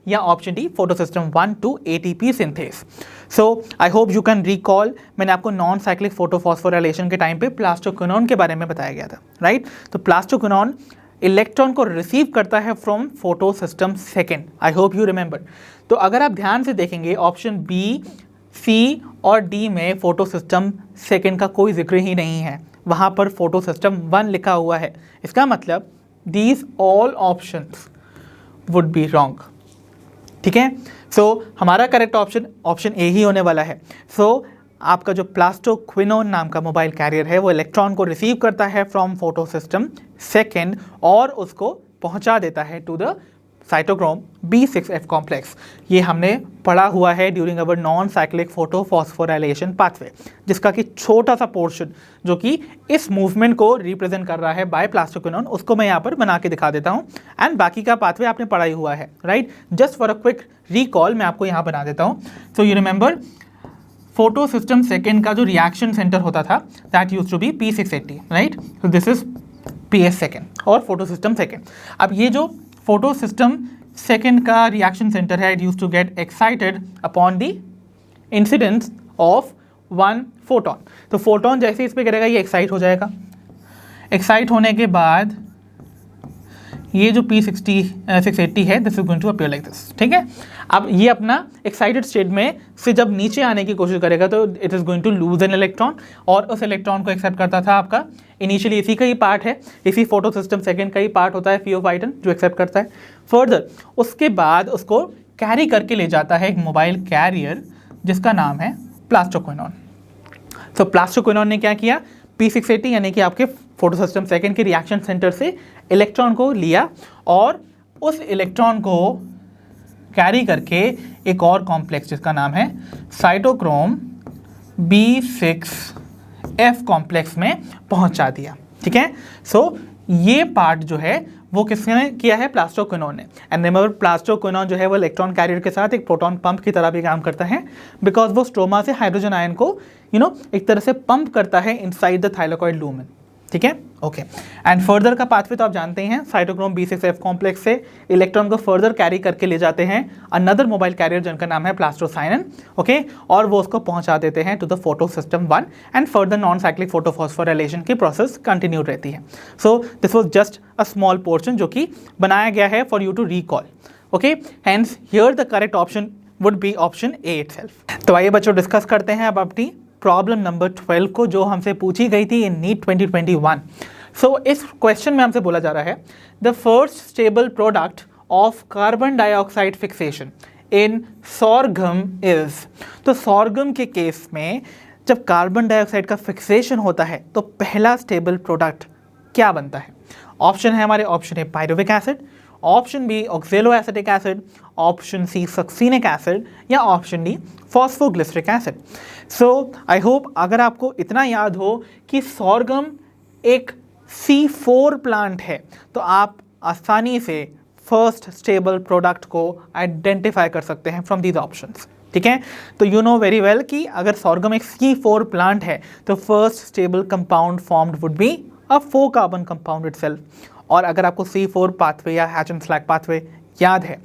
या option D photo system 1 to ATP synthase. So I hope you can recall, मैंने आपको non cyclic photophosphorylation के time पे plastoquinone के बारे में बताया गया था, राइट। तो प्लास्टोक्विनोन इलेक्ट्रॉन को रिसीव करता है from photo system second, I hope you remember. तो अगर आप ध्यान से देखेंगे ऑप्शन बी, सी और डी में फोटो सिस्टम सेकेंड का कोई जिक्र ही नहीं है, वहाँ पर फोटो सिस्टम 1 लिखा हुआ है। इसका मतलब these all options would be wrong. ठीक है, सो हमारा करेक्ट ऑप्शन ऑप्शन ए ही होने वाला है। सो आपका जो प्लास्टोक्विनोन नाम का मोबाइल कैरियर है वो इलेक्ट्रॉन को रिसीव करता है फ्रॉम फोटो सिस्टम सेकेंड और उसको पहुंचा देता है to the cytochrome B6F complex. ये हमने पढ़ा हुआ है ड्यूरिंग अवर नॉन साइक्लिक फोटोफॉस्फोराइलेशन पाथवे, जिसका कि छोटा सा पोर्शन जो कि इस मूवमेंट को रिप्रेजेंट कर रहा है बाय प्लास्टोक्विनोन, उसको मैं यहाँ पर बना के दिखा देता हूँ एंड बाकी का पाथवे आपने पढ़ा ही हुआ है, right. Just for a quick recall मैं आपको यहाँ बना देता हूँ। So you remember photo system second का जो रिएक्शन सेंटर होता था that used to be P680, right. So this is PS second और फोटो सिस्टम सेकेंड। अब ये जो फोटो सिस्टम सेकेंड का रिएक्शन सेंटर है, it used to get excited upon the incidence of 1 photon. तो photon जैसे इस पर गिरेगा ये एक्साइट हो जाएगा, एक्साइट होने के बाद ये जो P680 है this is going to appear like this. ठीक है, अब ये अपना एक्साइटेड स्टेट में से जब नीचे आने की कोशिश करेगा तो it is going to lose an electron, और उस इलेक्ट्रॉन को एक्सेप्ट करता था आपका इनिशियली इसी का ही पार्ट है, इसी फोटो सिस्टम सेकेंड का ही पार्ट होता है फियोफाइटन जो एक्सेप्ट करता है। फर्दर उसके बाद उसको कैरी करके ले जाता है एक मोबाइल कैरियर जिसका नाम है प्लास्टोक्विनोन। तो प्लास्टोक्विनोन ने क्या किया, P680 यानी कि आपके फोटोसिस्टम सेकेंड के रिएक्शन सेंटर से इलेक्ट्रॉन को लिया और उस इलेक्ट्रॉन को कैरी करके एक और कॉम्प्लेक्स जिसका नाम है साइटोक्रोम B6F कॉम्प्लेक्स में पहुंचा दिया। ठीक है, सो ये पार्ट जो है वो किसने किया है? प्लास्टोक्विनोन ने। एंड रिमेंबर प्लास्टोक्विनोन जो है वो इलेक्ट्रॉन कैरियर के साथ एक प्रोटॉन पंप की तरह भी काम करता है, बिकॉज वो स्ट्रोमा से हाइड्रोजन आयन को एक तरह से पंप करता है इनसाइड द थाइलाकॉइड लूमेन। ठीक है, ओके। एंड फर्दर का पाथवे तो आप जानते ही हैं, साइटोक्रोम B6F कॉम्प्लेक्स से इलेक्ट्रॉन को फर्दर कैरी करके ले जाते हैं अनदर मोबाइल कैरियर जिनका नाम है प्लास्टोसाइनन, ओके, और वो उसको पहुंचा देते हैं to the photo system 1 and further non cyclic photophosphorylation की प्रोसेस कंटिन्यू रहती है। So this was just a small portion जो कि बनाया गया है for you to recall, okay. Hence here the correct option would be option A itself. तो आइए बच्चों डिस्कस करते हैं अब अपनी प्रॉब्लम नंबर 12 को, जो हमसे पूछी गई थी इन नीट 2021। सो इस क्वेश्चन में हमसे बोला जा रहा है the first stable product of carbon dioxide fixation in sorghum is. तो सॉर्गम के केस में जब कार्बन डाइऑक्साइड का फिक्सेशन होता है तो पहला स्टेबल प्रोडक्ट क्या बनता है? ऑप्शन है हमारे, option A pyruvic acid, option B oxaloacetic acid, option C succinic acid, या option D phosphoglyceric acid. So I hope अगर आपको इतना याद हो कि सॉर्गम एक C4 प्लांट है तो आप आसानी से फर्स्ट स्टेबल प्रोडक्ट को आइडेंटिफाई कर सकते हैं फ्रॉम दीज ऑप्शंस। ठीक है, तो यू नो वेरी वेल कि अगर सॉर्गम एक C4 प्लांट है तो first stable compound formed would be a 4 carbon compound itself. और अगर आपको C4 पाथवे या हैच एंड स्लैग पाथवे याद है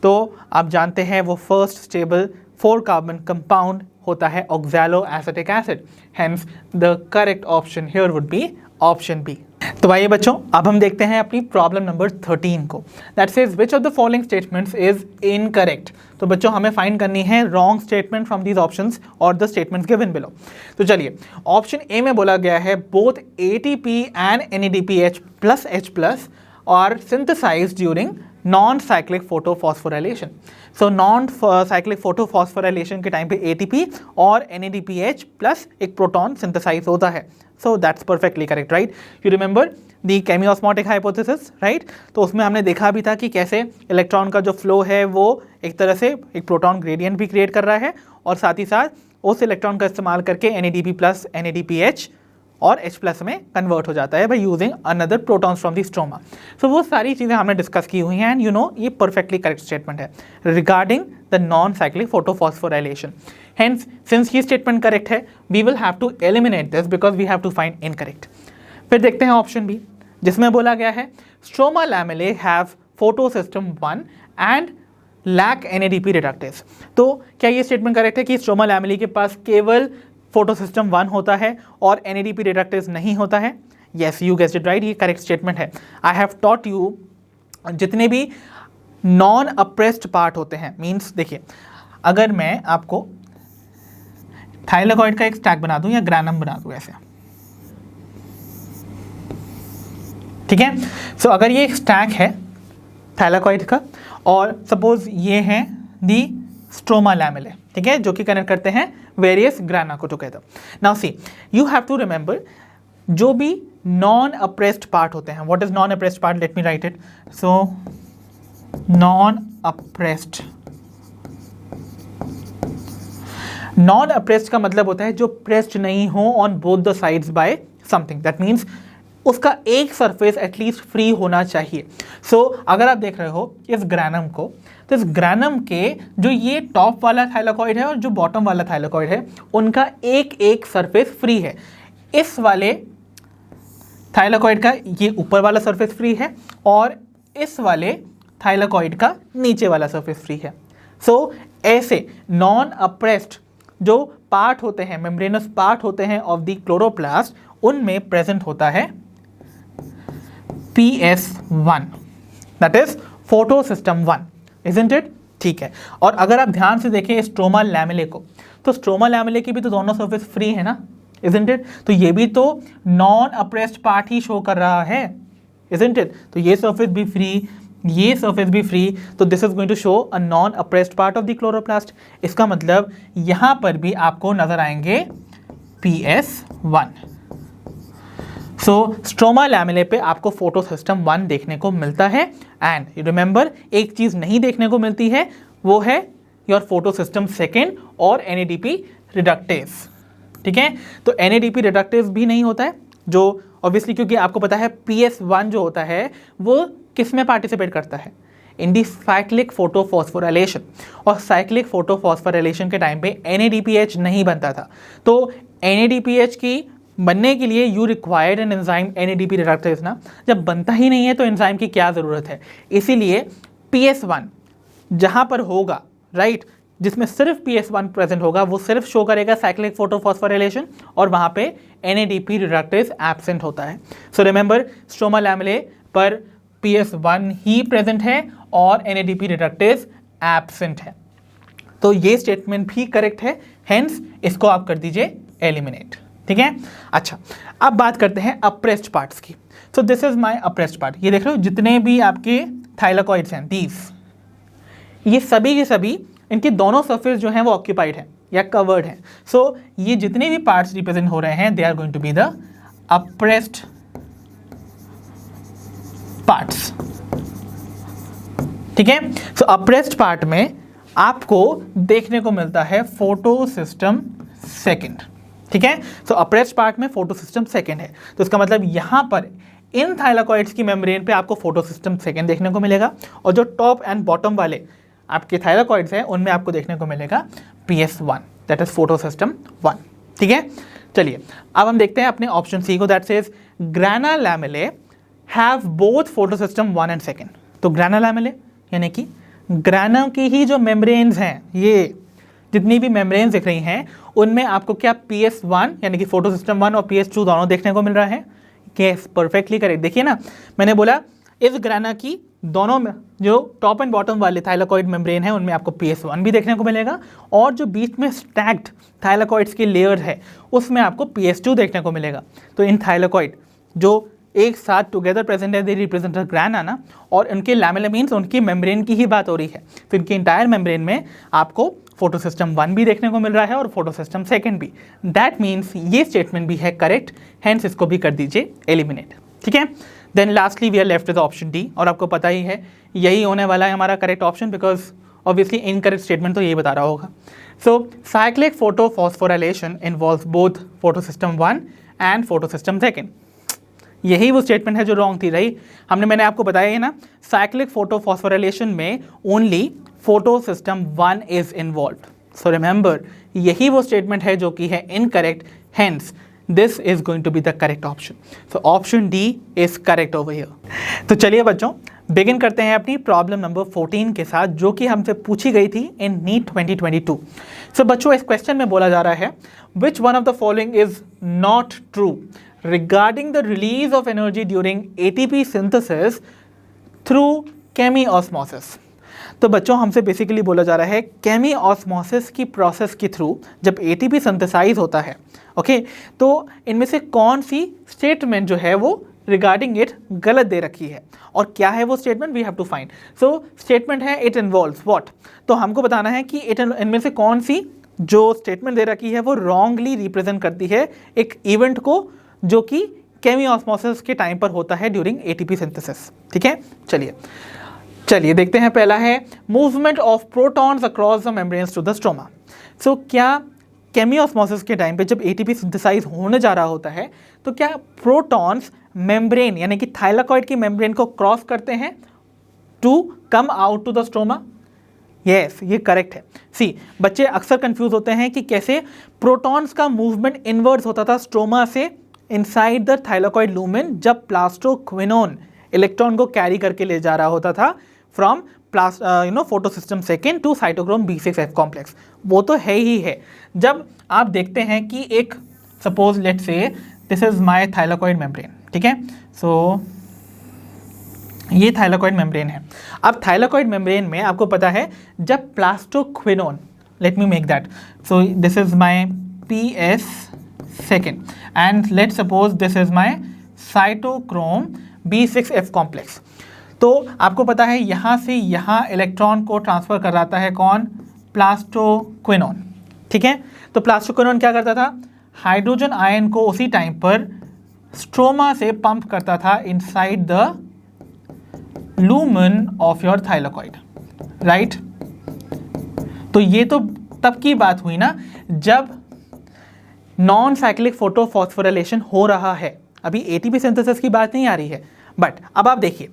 तो आप जानते हैं वो फर्स्ट स्टेबल 4 कार्बन कंपाउंड होता है oxaloacetic acid. Hence the correct option here would be option B. तो आइए बच्चों अब हम देखते हैं अपनी प्रॉब्लम नंबर 13 को। That says which of the following statements is incorrect. तो बच्चों हमें फाइंड करनी है wrong statement from these options और द स्टेटमेंट्स गिवन बिलो। तो चलिए, ऑप्शन ए में बोला गया है both ATP and NADPH plus H+ are synthesised during non cyclic photophosphorylation. So non cyclic photophosphorylation के टाइम पे ATP और NADPH प्लस एक प्रोटॉन सिंथेसाइज होता है। So that's perfectly correct, right? You remember the chemiosmotic hypothesis, right? तो उसमें हमने देखा भी था कि कैसे इलेक्ट्रॉन का जो फ्लो है वो एक तरह से एक प्रोटॉन ग्रेडियंट भी क्रिएट कर रहा है और साथ ही साथ उस इलेक्ट्रॉन का इस्तेमाल करके NADP प्लस NADPH और H+ में कन्वर्ट हो जाता है by using another protons from the stroma. So वो सारी चीज़ें हमने डिस्कस की हुई हैं एंड यू नो ये परफेक्टली करेक्ट स्टेटमेंट है regarding the non cyclic photophosphorylation. Hence, since ये स्टेटमेंट करेक्ट है, we will have to eliminate this because we have to find incorrect. फिर देखते हैं ऑप्शन बी जिसमें बोला गया है stroma lamellae have photosystem 1 and lack NADP reductase. तो क्या ये स्टेटमेंट करेक्ट है कि स्ट्रोमा लैमेले के पास केवल फोटोसिस्टम 1 होता है और NADP रिडक्टेज नहीं होता है? Yes, you guessed it right, ये करेक्ट स्टेटमेंट है। I have taught you जितने भी नॉन अप्रेस्ड पार्ट होते हैं, मीन्स देखिए अगर मैं आपको थाइलाकॉइड का एक स्टैक बना दूं या ग्रैनम बना दूं ऐसे, ठीक है? सो अगर ये एक स्टैक है थाइलाकॉइड का और सपोज ये है दी स्ट्रोमा लैमेले, ठीक है, जो कि कनेक्ट करते हैं वेरियस ग्राना को together. Now see you have to remember जो भी नॉन अप्रेस्ड पार्ट होते हैं, what is non appressed part? Let me write it. So non appressed का मतलब होता है जो प्रेस्ड नहीं हो on both the sides by something. That means उसका एक सरफेस एटलीस्ट फ्री होना चाहिए। सो अगर आप देख रहे हो इस ग्रैनम को, तो इस ग्रैनम के जो ये टॉप वाला थाइलाकॉइड है और जो बॉटम वाला थाइलाकॉइड है उनका एक एक सरफेस फ्री है। इस वाले थाइलाकॉइड का ये ऊपर वाला सरफेस फ्री है और इस वाले थाइलाकॉइड का नीचे वाला सरफेस फ्री है। सो ऐसे नॉन अप्रेस्ड जो पार्ट होते हैं, मेम्ब्रेनस पार्ट होते हैं ऑफ द क्लोरोप्लास्ट, उनमें प्रेजेंट होता है PS1, that is photosystem 1, isn't it? ठीक है। और अगर आप ध्यान से देखें स्ट्रोमा लैमेले को, तो स्ट्रोमा लैमेले की भी तो दोनों सरफेस फ्री है ना, इजंट इट? तो ये भी तो नॉन अप्रेस्ड पार्ट ही शो कर रहा है, इजंट इट? तो ये सरफेस भी फ्री, ये सरफेस भी फ्री, तो this is going to show a non appressed part of the chloroplast. इसका मतलब यहां पर भी आपको नजर आएंगे PS1, सो स्ट्रोमा लैमेले पे आपको फोटो सिस्टम 1 देखने को मिलता है। एंड यू रिमेंबर, एक चीज नहीं देखने को मिलती है, वो है योर फोटो सिस्टम 2 और NADP रिडक्टेज। ठीक है, तो NADP रिडक्टेज भी नहीं होता है, जो ऑब्वियसली क्योंकि आपको पता है PS1 जो होता है वो किस में पार्टिसिपेट करता है, इन दी साइक्लिक फोटोफॉस्फोराइलेशन। और साइक्लिक फोटोफॉस्फोराइलेशन के टाइम पे NADPH नहीं बनता था। तो NADPH की बनने के लिए you required an enzyme NADP reductase ना, जब बनता ही नहीं है तो एंजाइम की क्या ज़रूरत है। इसीलिए PS1 जहाँ पर होगा, राइट, जिसमें सिर्फ PS1 प्रेजेंट होगा, वो सिर्फ शो करेगा साइक्लिक फोटोफॉस्फोराइलेशन, और वहाँ पे NADP रिडक्टेज एब्सेंट होता है। सो रिमेंबर, स्ट्रोमा लैमेले पर PS1 ही प्रेजेंट है और NADP रिडक्टेज एब्सेंट है। तो ये स्टेटमेंट भी करेक्ट है, हेंस इसको आप कर दीजिए एलिमिनेट। ठीक है, अच्छा अब बात करते हैं अप्रेस्ड पार्ट्स की। सो this is my apprised part. ये देख रहे हो जितने भी आपके थाइलाकॉइड्स हैं, ये सभी के सभी, इनके दोनों सरफेस जो हैं वो ऑक्यूपाइड हैं या कवर्ड हैं। सो ये जितने भी पार्ट्स रिप्रेजेंट हो रहे हैं, they are going to be the appressed parts. ठीक है, सो अप्रेस्ड पार्ट में आपको देखने को मिलता है फोटो सिस्टम 2। ठीक है, सो अप्रेस्ड पार्ट में फोटो सिस्टम 2 है, तो इसका मतलब यहां पर इन थाइलाकॉइड्स की मेम्ब्रेन पे आपको फोटो सिस्टम 2 देखने को मिलेगा, और जो टॉप एंड बॉटम वाले आपके थाइलाकॉइड्स हैं उनमें आपको देखने को मिलेगा PS1, that is photo system 1। ठीक है, चलिए अब हम देखते हैं अपने ऑप्शन सी को, that says grana lamellae have both photo system 1 and 2। तो ग्राना लैमेले यानी कि ग्राना की ही जो मेम्ब्रेन्स हैं, ये जितनी भी मेम्ब्रेन्स दिख रही हैं उनमें आपको क्या PS1 यानी कि फोटो सिस्टम 1 और PS2 दोनों देखने को मिल रहा है। Yes, perfectly correct. देखिए ना, मैंने बोला इस ग्राना की दोनों में जो टॉप एंड बॉटम वाले थाइलाकॉइड मेम्ब्रेन है उनमें आपको PS1 भी देखने को मिलेगा, और जो बीच में स्टैक्ड थाइलाकॉइड्स की लेयर है उसमें आपको PS2 देखने को मिलेगा। तो इन थाइलाकॉइड जो एक साथ टुगेदर प्रेजेंट है, दे रिप्रेजेंट ग्राना ना, और उनके लैमेला मीन्स उनकी मेम्ब्रेन की ही बात हो रही है। तो इनके इंटायर मेम्ब्रेन में आपको फोटो सिस्टम 1 भी देखने को मिल रहा है और फोटो सिस्टम 2 भी। दैट मीन्स ये स्टेटमेंट भी है करेक्ट, हेंस इसको भी कर दीजिए एलिमिनेट। ठीक है, then lastly we are left with option D, और आपको पता ही है यही होने वाला है हमारा correct option, because obviously incorrect statement तो यही बता रहा होगा। So cyclic photophosphorylation involves both photo system 1 and photosystem 2। यही वो स्टेटमेंट है जो रॉन्ग थी, राइट। मैंने आपको बताया है ना, साइक्लिक फोटोफॉस्फोराइलेशन में only photo system 1 is involved. So remember, यही वो स्टेटमेंट है जो कि है incorrect, hence this is going to be the correct option. So option D is correct over here. तो चलिए बच्चों, बिगिन करते हैं अपनी प्रॉब्लम नंबर 14 के साथ, जो कि हमसे पूछी गई थी इन नीट 2022। सो बच्चों, इस क्वेश्चन में बोला जा रहा है which one of the following is not true regarding the release of energy during ATP synthesis through chemiosmosis। तो बच्चों, हमसे बेसिकली बोला जा रहा है केमियोस्मोसिस की प्रोसेस के थ्रू जब ATP सिंथेसाइज होता है, ओके, तो इनमें से कौन सी स्टेटमेंट जो है वो रिगार्डिंग इट गलत दे रखी है, और क्या है वो statement, we have to find. So statement है इट इन्वॉल्व्स व्हाट, तो हमको बताना है कि इनमें से कौन सी जो स्टेटमेंट दे रखी है वो रॉन्गली रिप्रेजेंट करती है एक इवेंट को जो कि केमियोस्मोसिस के टाइम पर होता है ड्यूरिंग ATP सिंथेसिस। ठीक है, चलिए देखते हैं। पहला है movement of protons across the membranes to the stroma. So क्या केमियोस्मोसिस के टाइम पे जब ATP सिंथेसाइज होने जा रहा होता है तो क्या प्रोटॉन्स मेम्ब्रेन यानी कि थाइलाकॉइड की मेम्ब्रेन को क्रॉस करते हैं to come out to the stroma? Yes, ये करेक्ट है। सी, बच्चे अक्सर कंफ्यूज होते हैं कि कैसे प्रोटॉन्स का मूवमेंट इनवर्ड्स होता था स्ट्रोमा से इनसाइड द थाइलाकॉइड लूमेन, जब प्लास्टोक्विनोन इलेक्ट्रॉन को कैरी करके ले जा रहा होता था from photosystem 2 to cytochrome B6F complex. वो तो है ही है। जब आप देखते हैं कि एक suppose let's say this is my thylakoid membrane, ठीक है, सो ये थाइलाकॉइड मेम्ब्रेन है। अब थाइलाकॉइड मेम्ब्रेन में आपको पता है जब plastoquinone, let me make that, so this is my PS2 and let's suppose this is my cytochrome B6F complex। तो आपको पता है यहाँ से यहाँ इलेक्ट्रॉन को ट्रांसफर कराता है कौन? प्लास्टोक्विनोन। ठीक है, तो प्लास्टोक्विनोन क्या करता था? हाइड्रोजन आयन को उसी टाइम पर स्ट्रोमा से पंप करता था inside the lumen of your thylakoid, right. तो ये तो तब की बात हुई ना जब नॉन साइक्लिक फोटोफॉस्फोराइलेशन हो रहा है, अभी एटीपी सिंथेसिस की बात नहीं आ रही है। बट अब आप देखिए,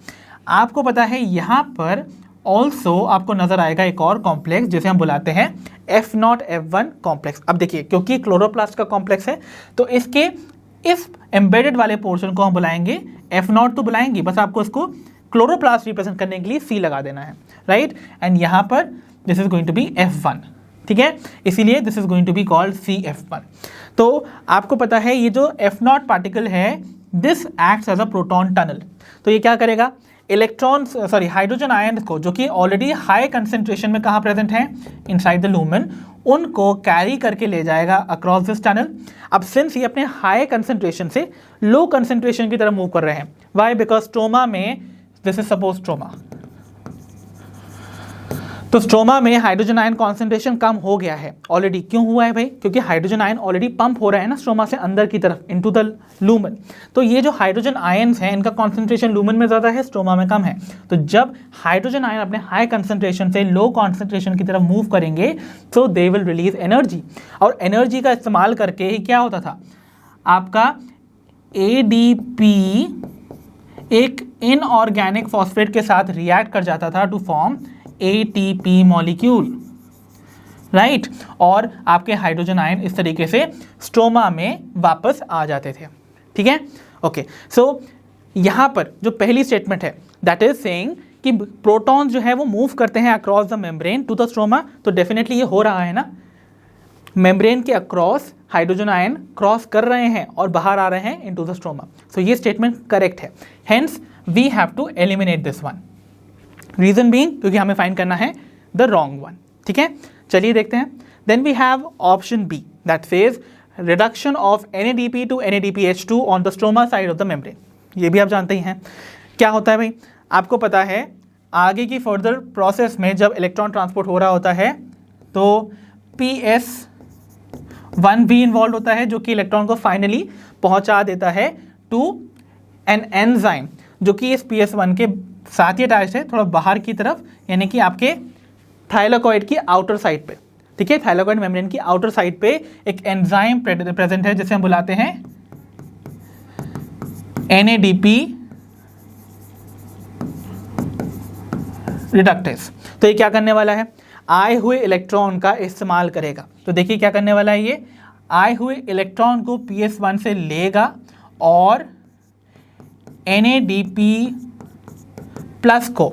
आपको पता है यहां पर ऑल्सो आपको नजर आएगा एक और कॉम्प्लेक्स जिसे हम बुलाते हैं F0F1 कॉम्प्लेक्स। अब देखिए, क्योंकि क्लोरोप्लास्ट का कॉम्प्लेक्स है तो इसके इस एम्बेडेड वाले पोर्शन को हम बुलाएंगे F0, तो बुलाएंगे, बस आपको इसको क्लोरोप्लास्ट रिप्रेजेंट करने के लिए C लगा देना है, राइट। एंड यहां पर this is going to be F1, ठीक है, इसीलिए this is going to be called CF1। तो आपको पता है ये जो F0 पार्टिकल है, this acts as a proton tunnel. तो ये क्या करेगा, हाइड्रोजन आयन को जो कि ऑलरेडी हाई कंसेंट्रेशन में कहाँ प्रेजेंट है, इनसाइड द लूमेन, उनको कैरी करके ले जाएगा अक्रॉस दिस टनल। अब सिंस ये अपने हाई कंसेंट्रेशन से लो कंसेंट्रेशन की तरफ मूव कर रहे हैं, वाई, बिकॉज स्ट्रोमा में, दिस इज सपोज स्ट्रोमा, तो स्ट्रोमा में हाइड्रोजन आयन कॉन्सेंट्रेशन कम हो गया है ऑलरेडी। क्यों हुआ है भाई, क्योंकि हाइड्रोजन आयन ऑलरेडी पंप हो रहा है ना स्ट्रोमा से अंदर की तरफ इनटू द लूमेन। तो ये जो हाइड्रोजन आयन्स हैं इनका कॉन्सेंट्रेशन लूमेन में ज़्यादा है, स्ट्रोमा में कम है। तो जब हाइड्रोजन आयन अपने हाई कंसेंट्रेशन से लो कॉन्सेंट्रेशन की तरफ मूव करेंगे तो दे विल रिलीज एनर्जी, और एनर्जी का इस्तेमाल करके ही क्या होता था, आपका ADP एक इनऑर्गेनिक फॉस्फेट के साथ रिएक्ट कर जाता था to form ATP molecule, right. और आपके हाइड्रोजन आयन इस तरीके से स्ट्रोमा में वापस आ जाते थे, ठीक है, ओके। सो यहां पर जो पहली स्टेटमेंट है दैट इज सेइंग कि प्रोटॉन्स जो है वो मूव करते हैं across the membrane to the stroma, तो डेफिनेटली ये हो रहा है ना, मेम्ब्रेन के अक्रॉस हाइड्रोजन आयन क्रॉस कर रहे हैं और बाहर आ रहे हैं इनटू द स्ट्रोमा। सो ये स्टेटमेंट करेक्ट है, hence we have to eliminate this one. Reason being क्योंकि हमें फाइंड करना है द रॉन्ग वन, ठीक है। चलिए देखते हैं। Then we have option B that says reduction of NADP to NADPH2 on the stroma side of the membrane. ये भी आप जानते ही हैं क्या होता है भाई, आपको पता है आगे की फर्दर प्रोसेस में जब इलेक्ट्रॉन ट्रांसपोर्ट हो रहा होता है तो PS1 भी इन्वॉल्व होता है जो कि इलेक्ट्रॉन को फाइनली पहुंचा देता है टू एन एंजाइम जो कि इस PS1 के साथ ही अटैच है, थोड़ा बाहर की तरफ, यानी कि आपके थाइलाकॉइड की आउटर साइड पे, ठीक है, थाइलाकॉइड मेम्ब्रेन की आउटर साइड पे एक एंजाइम प्रेजेंट है जिसे हम बुलाते हैं NADP रिडक्टेस। तो ये क्या करने वाला है, आए हुए इलेक्ट्रॉन का इस्तेमाल करेगा। तो देखिए क्या करने वाला है, ये आए हुए इलेक्ट्रॉन को PS1 से लेगा और NADP प्लस को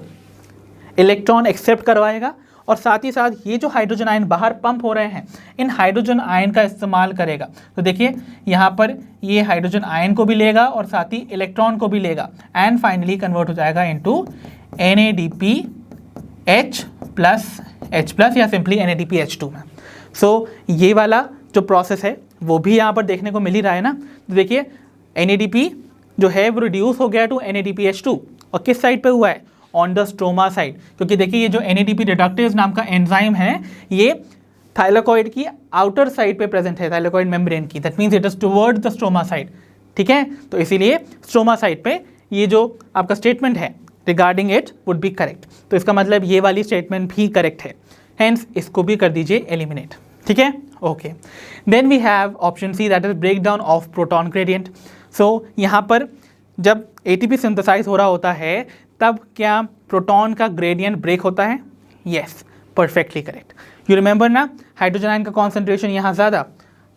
इलेक्ट्रॉन एक्सेप्ट करवाएगा, और साथ ही साथ ये जो हाइड्रोजन आयन बाहर पंप हो रहे हैं इन हाइड्रोजन आयन का इस्तेमाल करेगा। तो देखिए यहाँ पर ये हाइड्रोजन आयन को भी लेगा और साथ ही इलेक्ट्रॉन को भी लेगा, एंड फाइनली कन्वर्ट हो जाएगा इनटू NADPH प्लस या सिंपली NADPH2 में। सो ये वाला जो प्रोसेस है वो भी यहाँ पर देखने को मिल ही रहा है ना। तो देखिए NADP जो है वो रिड्यूस हो गया टू NADPH2, और किस साइड पे हुआ है, ऑन द स्ट्रोमा साइड, क्योंकि देखिए ये जो NADP रिडक्टेज नाम का एंजाइम है ये थाइलाकॉइड की आउटर साइड पे प्रेजेंट है, थाइलाकॉइड मेम्ब्रेन की, that means it is toward the stroma side, ठीक है। तो इसीलिए स्ट्रोमा साइड पे ये जो आपका स्टेटमेंट है regarding it would be correct. तो इसका मतलब ये वाली स्टेटमेंट भी करेक्ट है, हेंस इसको भी कर दीजिए एलिमिनेट, ठीक है, okay. Then we have option C that is break down of proton gradient. So यहाँ पर जब ATP सिंथेसाइज हो रहा होता है तब क्या प्रोटॉन का ग्रेडियंट ब्रेक होता है, yes, perfectly correct. You remember ना, हाइड्रोजन आयन का कॉन्सेंट्रेशन यहाँ ज़्यादा,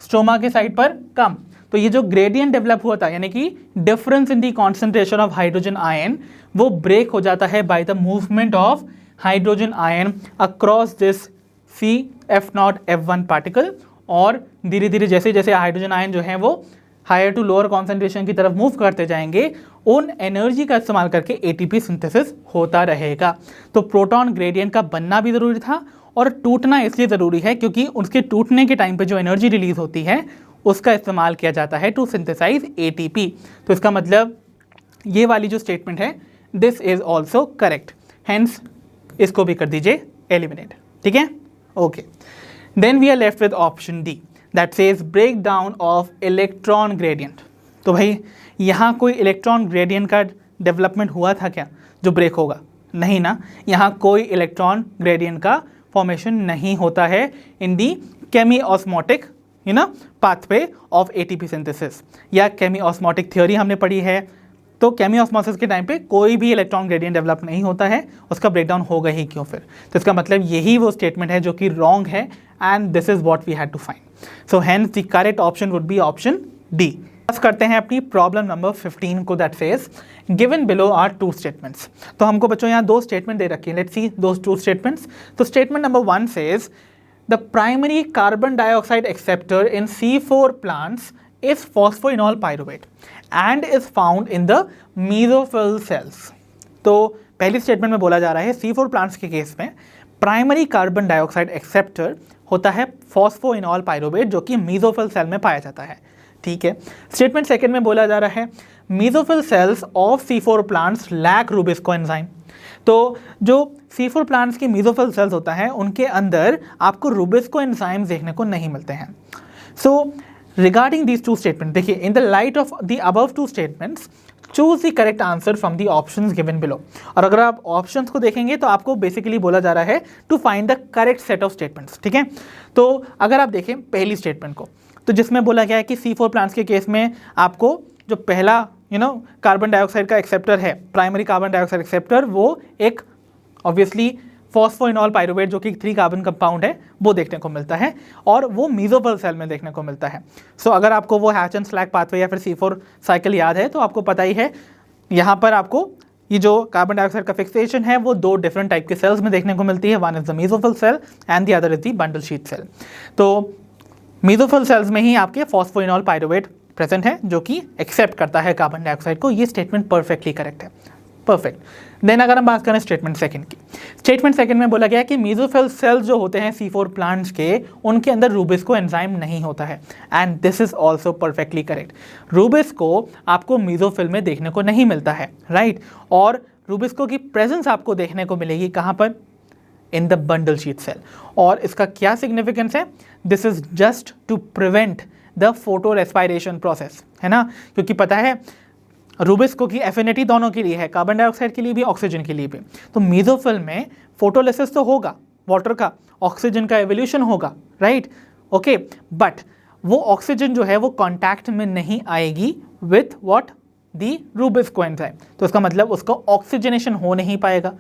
स्ट्रोमा के साइड पर कम, तो ये जो ग्रेडियंट डेवलप हुआ था यानी कि difference in the concentration of hydrogen ion वो ब्रेक हो जाता है by the movement of hydrogen ion across this CF0F1 particle, और धीरे धीरे जैसे जैसे हाइड्रोजन आयन जो है वो हायर टू लोअर कॉन्सेंट्रेशन की तरफ मूव करते जाएंगे, उन एनर्जी का इस्तेमाल करके ATP सिंथेसिस होता रहेगा। तो प्रोटॉन ग्रेडियंट का बनना भी ज़रूरी था, और टूटना इसलिए ज़रूरी है क्योंकि उसके टूटने के टाइम पे जो एनर्जी रिलीज होती है उसका इस्तेमाल किया जाता है टू सिंथेसाइज ATP। तो इसका मतलब ये वाली जो स्टेटमेंट है this is also correct, hence इसको भी कर दीजिए एलिमिनेट, ठीक है, okay. Then we are left with option D that says break down of electron gradient. तो भाई यहाँ कोई इलेक्ट्रॉन ग्रेडियंट का डेवलपमेंट हुआ था क्या जो ब्रेक होगा? नहीं ना, यहाँ कोई इलेक्ट्रॉन ग्रेडियंट का फॉर्मेशन नहीं होता है in the chemiosmotic pathway of ATP synthesis, या केमी ऑस्मोटिक थ्योरी हमने पढ़ी है। तो केमी ऑस्मोसिस के टाइम पे कोई भी इलेक्ट्रॉन ग्रेडियंट डेवलप नहीं होता है, उसका ब्रेकडाउन होगा ही क्यों फिर? तो इसका मतलब यही वो स्टेटमेंट है जो कि रॉन्ग है, and this is what we had to find. So hence the correct option would be option D. बस करते हैं अपनी प्रॉब्लम नंबर 15 को, that says given below are two statements. तो हमको बच्चों यहाँ दो स्टेटमेंट दे रखी है, let's see those two statements. तो statement number 1 says the primary carbon dioxide acceptor in C4 plants is phosphoenol pyruvate and is found in the mesophyll cells। तो पहली स्टेटमेंट में बोला जा रहा है C4 प्लांट्स के केस में प्राइमरी कार्बन डाइऑक्साइड एक्सेप्टर होता है फॉस्फोइनॉल पाइरुवेट जो कि मेसोफिल सेल में पाया जाता है। ठीक है। स्टेटमेंट सेकंड में बोला जा रहा है mesophyll cells of C4 plants lack rubisco enzyme. तो जो C4 प्लांट्स की मेसोफिल सेल्स होता है उनके अंदर आपको रुबिस्को एंजाइम देखने को नहीं मिलते हैं। So regarding these two statement, देखिए in the light of the above two statements choose the correct answer from the options given below. और अगर आप ऑप्शंस को देखेंगे तो आपको बेसिकली बोला जा रहा है to find the correct set of statements. ठीक है। तो अगर आप देखें पहली स्टेटमेंट को, तो जिसमें बोला गया है कि C4 प्लांट्स के केस में आपको जो पहला कार्बन डाइऑक्साइड का एक्सेप्टर है, प्राइमरी कार्बन डाइऑक्साइड एक्सेप्टर, वो एक ऑब्वियसली फॉस्फोइनॉल पाइरुवेट जो कि 3 कार्बन कंपाउंड है वो देखने को मिलता है, और वो मेसोफिल सेल में देखने को मिलता है। सो अगर आपको वो हैच एंड स्लैग पाथवे या फिर C4 साइकिल याद है तो आपको पता ही है, यहाँ पर आपको ये जो कार्बन डाइऑक्साइड का फिक्सेशन है वो 2 डिफरेंट टाइप के सेल्स में देखने को मिलती है। One is the mesophyll cell and the other is the bundle sheath cell. तो मेसोफिल सेल्स में ही आपके फॉस्फोइनॉल पाइरुवेट प्रेजेंट है जो कि एक्सेप्ट करता है कार्बन डाइऑक्साइड को। ये स्टेटमेंट परफेक्टली करेक्ट है, परफेक्ट। देन अगर हम बात करें स्टेटमेंट सेकंड की, स्टेटमेंट सेकंड में बोला गया कि मेसोफिल सेल्स जो होते हैं C4 प्लांट्स के, उनके अंदर रुबिस्को एंजाइम नहीं होता है, and this is also perfectly correct. Rubisco आपको मेसोफिल में देखने को नहीं मिलता है, राइट। और रुबिस्को की प्रेजेंस आपको देखने को मिलेगी कहाँ पर? In the bundle sheath cell. और इसका क्या सिग्निफिकेंस है? This is just to prevent the photorespiration process, है ना, क्योंकि पता है रुबिस्को की एफिनिटी दोनों के लिए है, कार्बन डाइऑक्साइड के लिए भी ऑक्सीजन के लिए भी। तो मेसोफिल में फोटोलिसिस तो होगा वाटर का, ऑक्सीजन का एवोल्यूशन होगा, राइट, ओके, बट वो ऑक्सीजन जो है वो कांटेक्ट में नहीं आएगी with what? The Rubisco enzyme. तो इसका मतलब उसका ऑक्सीजनेशन हो नहीं पाएगा,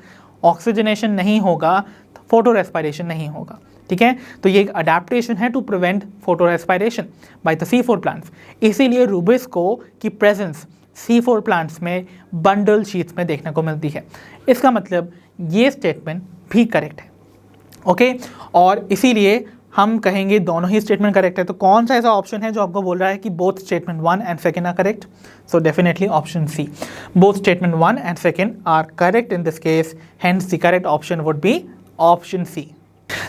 ऑक्सीजनेशन नहीं होगा तो फोटो रेस्पायरेशन नहीं होगा। ठीक है। तो ये एक अडेप्टेशन है to prevent photorespiration by the C4 plants. इसीलिए रुबिस्को की प्रेजेंस C4 प्लांट्स में बंडल शीट्स में देखने को मिलती है। इसका मतलब ये स्टेटमेंट भी करेक्ट है, ओके। और इसीलिए हम कहेंगे दोनों ही स्टेटमेंट करेक्ट है। तो कौन सा ऐसा ऑप्शन है जो आपको बोल रहा है कि both statement 1 and 2 are correct? So definitely option C, both statement 1 and 2 are correct in this case, hence the correct option would be option C.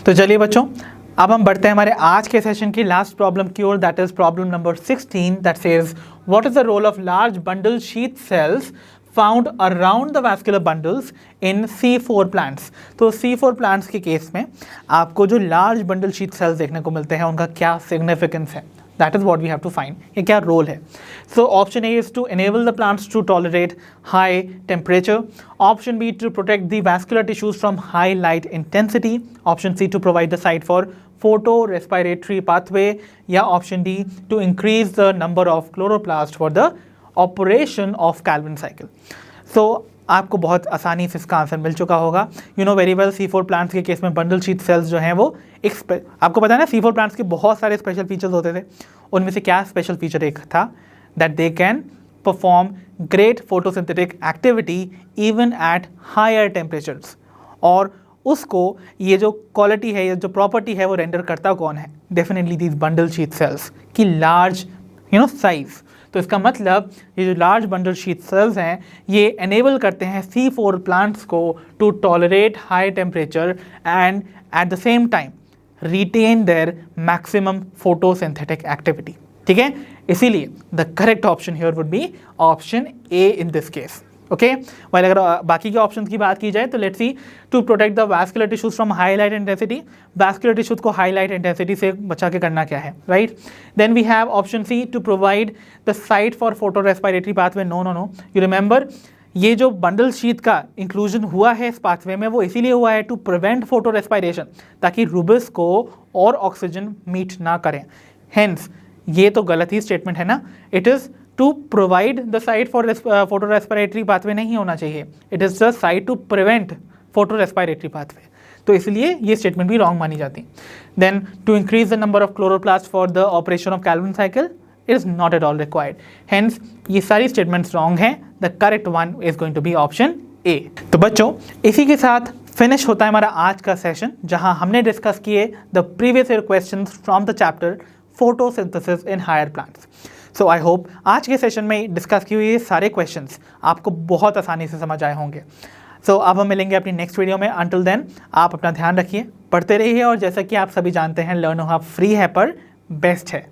तो चलिए बच्चों, अब हम बढ़ते हैं हमारे आज के सेशन की लास्ट प्रॉब्लम की ओर, that is problem number 16, that says what is the role of large bundle sheath cells found around the vascular bundles in C4 plants. तो C4 प्लांट्स के केस में आपको जो लार्ज बंडल शीट सेल्स देखने को मिलते हैं उनका क्या सिग्निफिकेंस है, that is what we have to find, ये क्या रोल है। So option A is to enable the plants to tolerate high temperature, option B to protect the vascular tissues from high light intensity, option C to provide the site for photorespiratory pathway, या option D to increase the number of chloroplast for the operation of Calvin cycle. So आपको बहुत आसानी से इसका answer मिल चुका होगा। You know very well C4 plants के case में बंडल शीट सेल्स जो हैं वो आपको पता है ना, C4 प्लांट्स के बहुत सारे स्पेशल फीचर्स होते थे। उनमें से क्या स्पेशल फीचर एक था? That they can perform great photosynthetic activity even at higher temperatures. और उसको ये जो क्वालिटी है, ये जो प्रॉपर्टी है, वो रेंडर करता कौन है? Definitely these bundle sheath sales की लार्ज साइज। तो इसका मतलब ये जो लार्ज बंडल शीट सेल्स हैं ये एनेबल करते हैं C4 प्लांट्स को to tolerate high temperature and at the same time retain their maximum photosynthetic activity. ठीक है, इसीलिए the correct option here would be option A in this case. Okay while अगर बाकी के ऑप्शन की बात की जाए तो let's see to protect the vascular tissues from high light intensity, vascular tissues को हाई लाइट इंटेंसिटी से बचा के करना क्या है, right. Then we have option C to provide the site for photorespiratory pathway. No no no, you remember ये जो bundle sheath का इंक्लूजन हुआ है इस पाथवे में वो इसीलिए हुआ है टू प्रिवेंट फोटो रेस्पिरेशन, ताकि रूबिस को और ऑक्सीजन मीट ना करें। हेंस ये तो गलत ही स्टेटमेंट है ना, it is to provide the site for photorespiratory pathway नहीं होना चाहिए, it is the site to prevent photorespiratory pathway, तो इसलिए ये स्टेटमेंट भी रॉन्ग मानी जाती। Then to increase the number of chloroplast for the operation of Calvin cycle is not at all required. Hence ये सारी स्टेटमेंट्स रॉन्ग हैं, the correct one is going to be option A. तो बच्चों इसी के साथ फिनिश होता है हमारा आज का सेशन, जहां हमने डिस्कस किए the previous year questions from the chapter photosynthesis in higher plants. So I hope आज के सेशन में डिस्कस किए हुए सारे क्वेश्चंस आपको बहुत आसानी से समझ आए होंगे। सो अब हम मिलेंगे अपनी नेक्स्ट वीडियो में। अंटिल देन आप अपना ध्यान रखिए, पढ़ते रहिए, और जैसा कि आप सभी जानते हैं लर्नो हब फ्री है पर बेस्ट है।